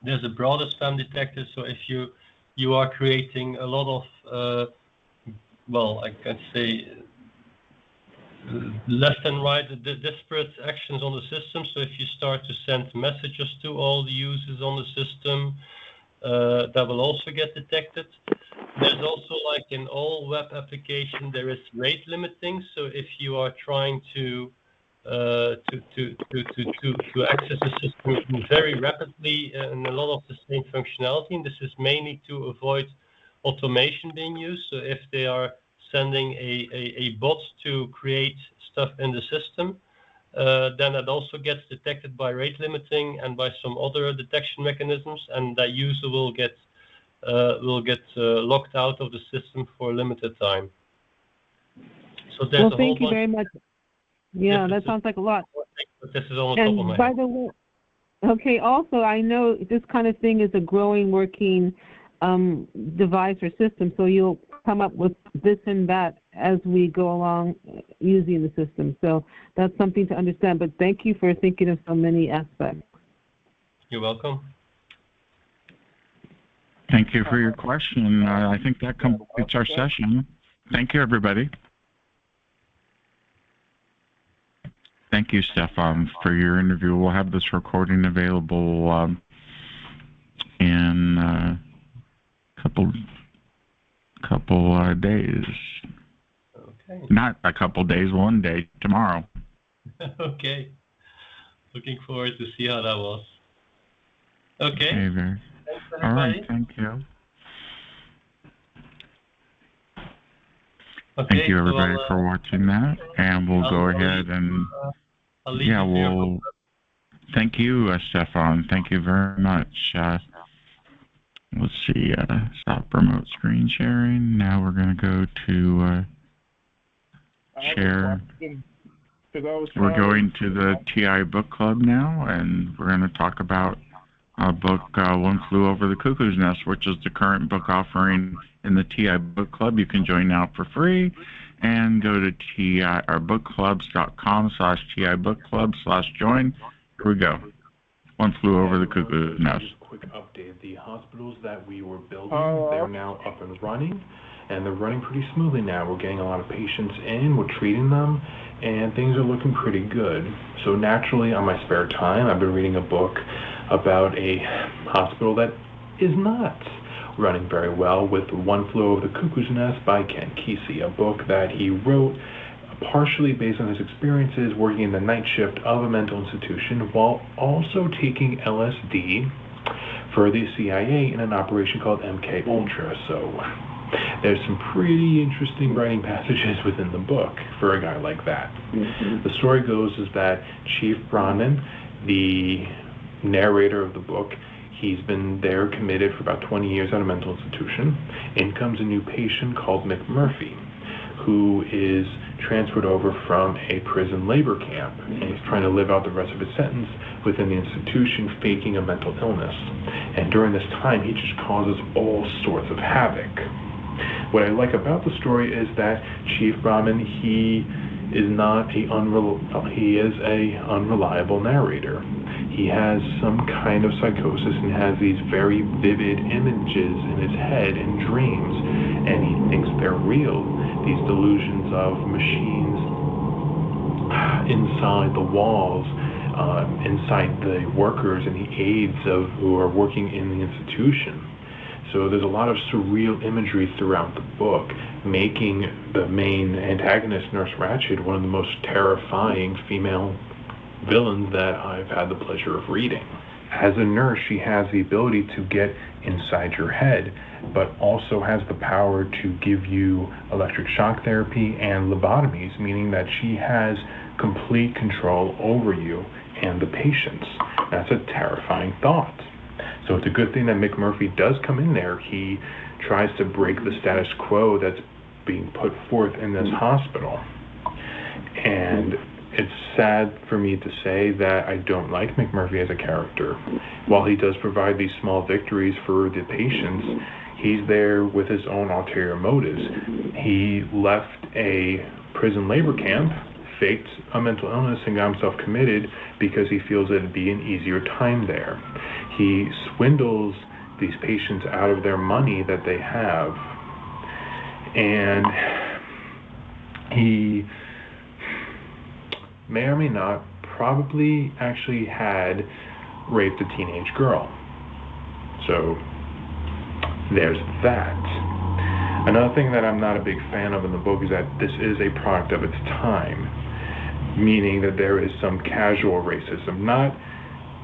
there's a broader spam detector. So if you are creating a lot of I can say left and right disparate actions on the system. So if you start to send messages to all the users on the system, that will also get detected. There's also, like in all web applications, there is rate limiting. So if you are trying to access the system very rapidly and a lot of the same functionality, and this is mainly to avoid automation being used. So if they are sending a bot to create stuff in the system, then that also gets detected by rate limiting and by some other detection mechanisms, and that user will get locked out of the system for a limited time. So there's thank you very much. Yeah, that sounds like a lot. But this is on the top of my head. By the way, okay, also I know this kind of thing is a growing working device or system, so you'll come up with this and that as we go along using the system. So that's something to understand, but thank you for thinking of so many aspects. You're welcome. Thank you for your question. I think that completes our session. Thank you, everybody. Thank you, Stephane, for your interview. We'll have this recording available in a couple days. Okay. Not a couple days, one day, tomorrow. Okay. Looking forward to see how that was. Okay. Thanks, all right, thank you. Okay, thank you, everybody, for watching that. And we'll go ahead and, thank you, Stephane. Thank you very much. Let's see, stop remote screen sharing. Now we're going to go to share. We're going to the TI Book Club now, and we're going to talk about a book, One Flew Over the Cuckoo's Nest, which is the current book offering in the TI Book Club. You can join now for free, and go to bookclubs.com/TI Book Club/join. Here we go. One Flew Over the Cuckoo's Nest. Just a quick update. The hospitals that we were building, they're now up and running, and they're running pretty smoothly now. We're getting a lot of patients in, we're treating them, and things are looking pretty good. So naturally, on my spare time, I've been reading a book about a hospital that is not running very well, with One Flew Over the Cuckoo's Nest by Ken Kesey, a book that he wrote partially based on his experiences working in the night shift of a mental institution while also taking LSD for the CIA in an operation called MK Ultra. So there's some pretty interesting writing passages within the book for a guy like that. The story goes is that Chief Brahman, the narrator of the book, he's been there committed for about 20 years at a mental institution. In comes a new patient called McMurphy, who is transferred over from a prison labor camp, and he's trying to live out the rest of his sentence within the institution, faking a mental illness. And during this time, he just causes all sorts of havoc. What I like about the story is that Chief Brahman, he is not he is a unreliable narrator. He has some kind of psychosis and has these very vivid images in his head and dreams, and he thinks they're real. These delusions of machines inside the walls, inside the workers and the aides who are working in the institution. So there's a lot of surreal imagery throughout the book, making the main antagonist, Nurse Ratched, one of the most terrifying female villains that I've had the pleasure of reading. As a nurse, she has the ability to get inside your head, but also has the power to give you electric shock therapy and lobotomies, meaning that she has complete control over you and the patients. That's a terrifying thought. So it's a good thing that McMurphy does come in there. He tries to break the status quo that's being put forth in this hospital. And it's sad for me to say that I don't like McMurphy as a character. While he does provide these small victories for the patients, he's there with his own ulterior motives. He left a prison labor camp, faked a mental illness, and got himself committed because he feels it'd be an easier time there. He swindles these patients out of their money that they have, and he may or may not probably actually had raped a teenage girl. So there's that. Another thing that I'm not a big fan of in the book is that this is a product of its time, meaning that there is some casual racism, not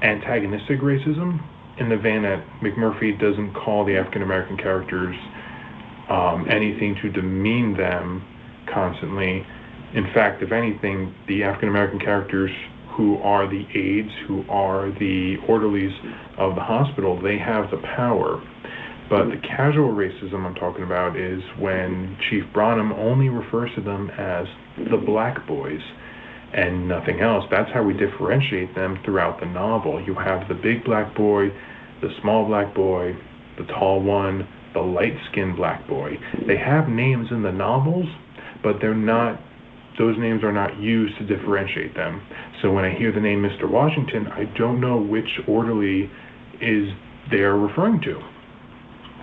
antagonistic racism, in the vein that McMurphy doesn't call the African American characters anything to demean them constantly. In fact, if anything, the African American characters who are the aides, who are the orderlies of the hospital, they have the power. But the casual racism I'm talking about is when Chief Branham only refers to them as the black boys and nothing else. That's how we differentiate them throughout the novel. You have the big black boy, the small black boy, the tall one, the light-skinned black boy. They have names in the novels, but they're not, those names are not used to differentiate them. So when I hear the name Mr. Washington, I don't know which orderly is they're referring to.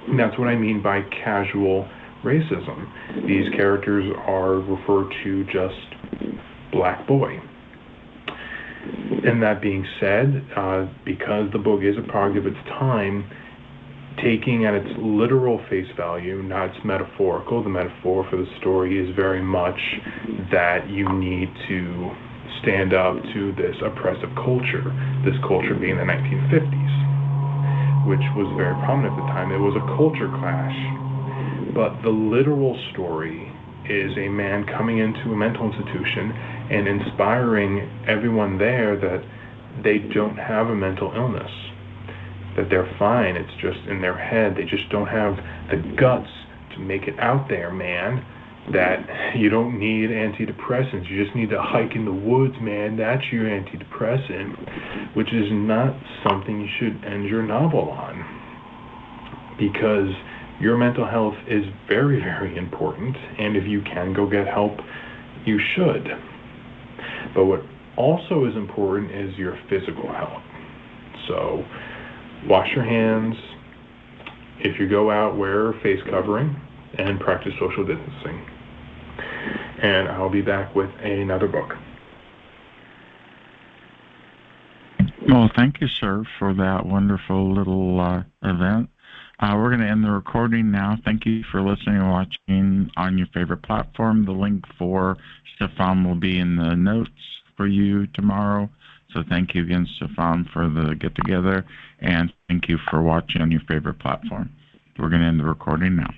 And that's what I mean by casual racism. These characters are referred to just black boy. And that being said, because the book is a product of its time, taking at its literal face value, not its metaphorical, the metaphor for the story is very much that you need to stand up to this oppressive culture, this culture being the 1950s, which was very prominent at the time. It was a culture clash. But the literal story is a man coming into a mental institution and inspiring everyone there that they don't have a mental illness, that they're fine, it's just in their head, they just don't have the guts to make it out there, man, that you don't need antidepressants, you just need to hike in the woods, man, that's your antidepressant, which is not something you should end your novel on, because your mental health is very, very important, and if you can go get help, you should. But what also is important is your physical health. So wash your hands. If you go out, wear a face covering and practice social distancing. And I'll be back with another book. Well, thank you, sir, for that wonderful little event. We're going to end the recording now. Thank you for listening and watching on your favorite platform. The link for Stephane will be in the notes for you tomorrow. So thank you again, Stephane, for the get-together, and thank you for watching on your favorite platform. We're going to end the recording now.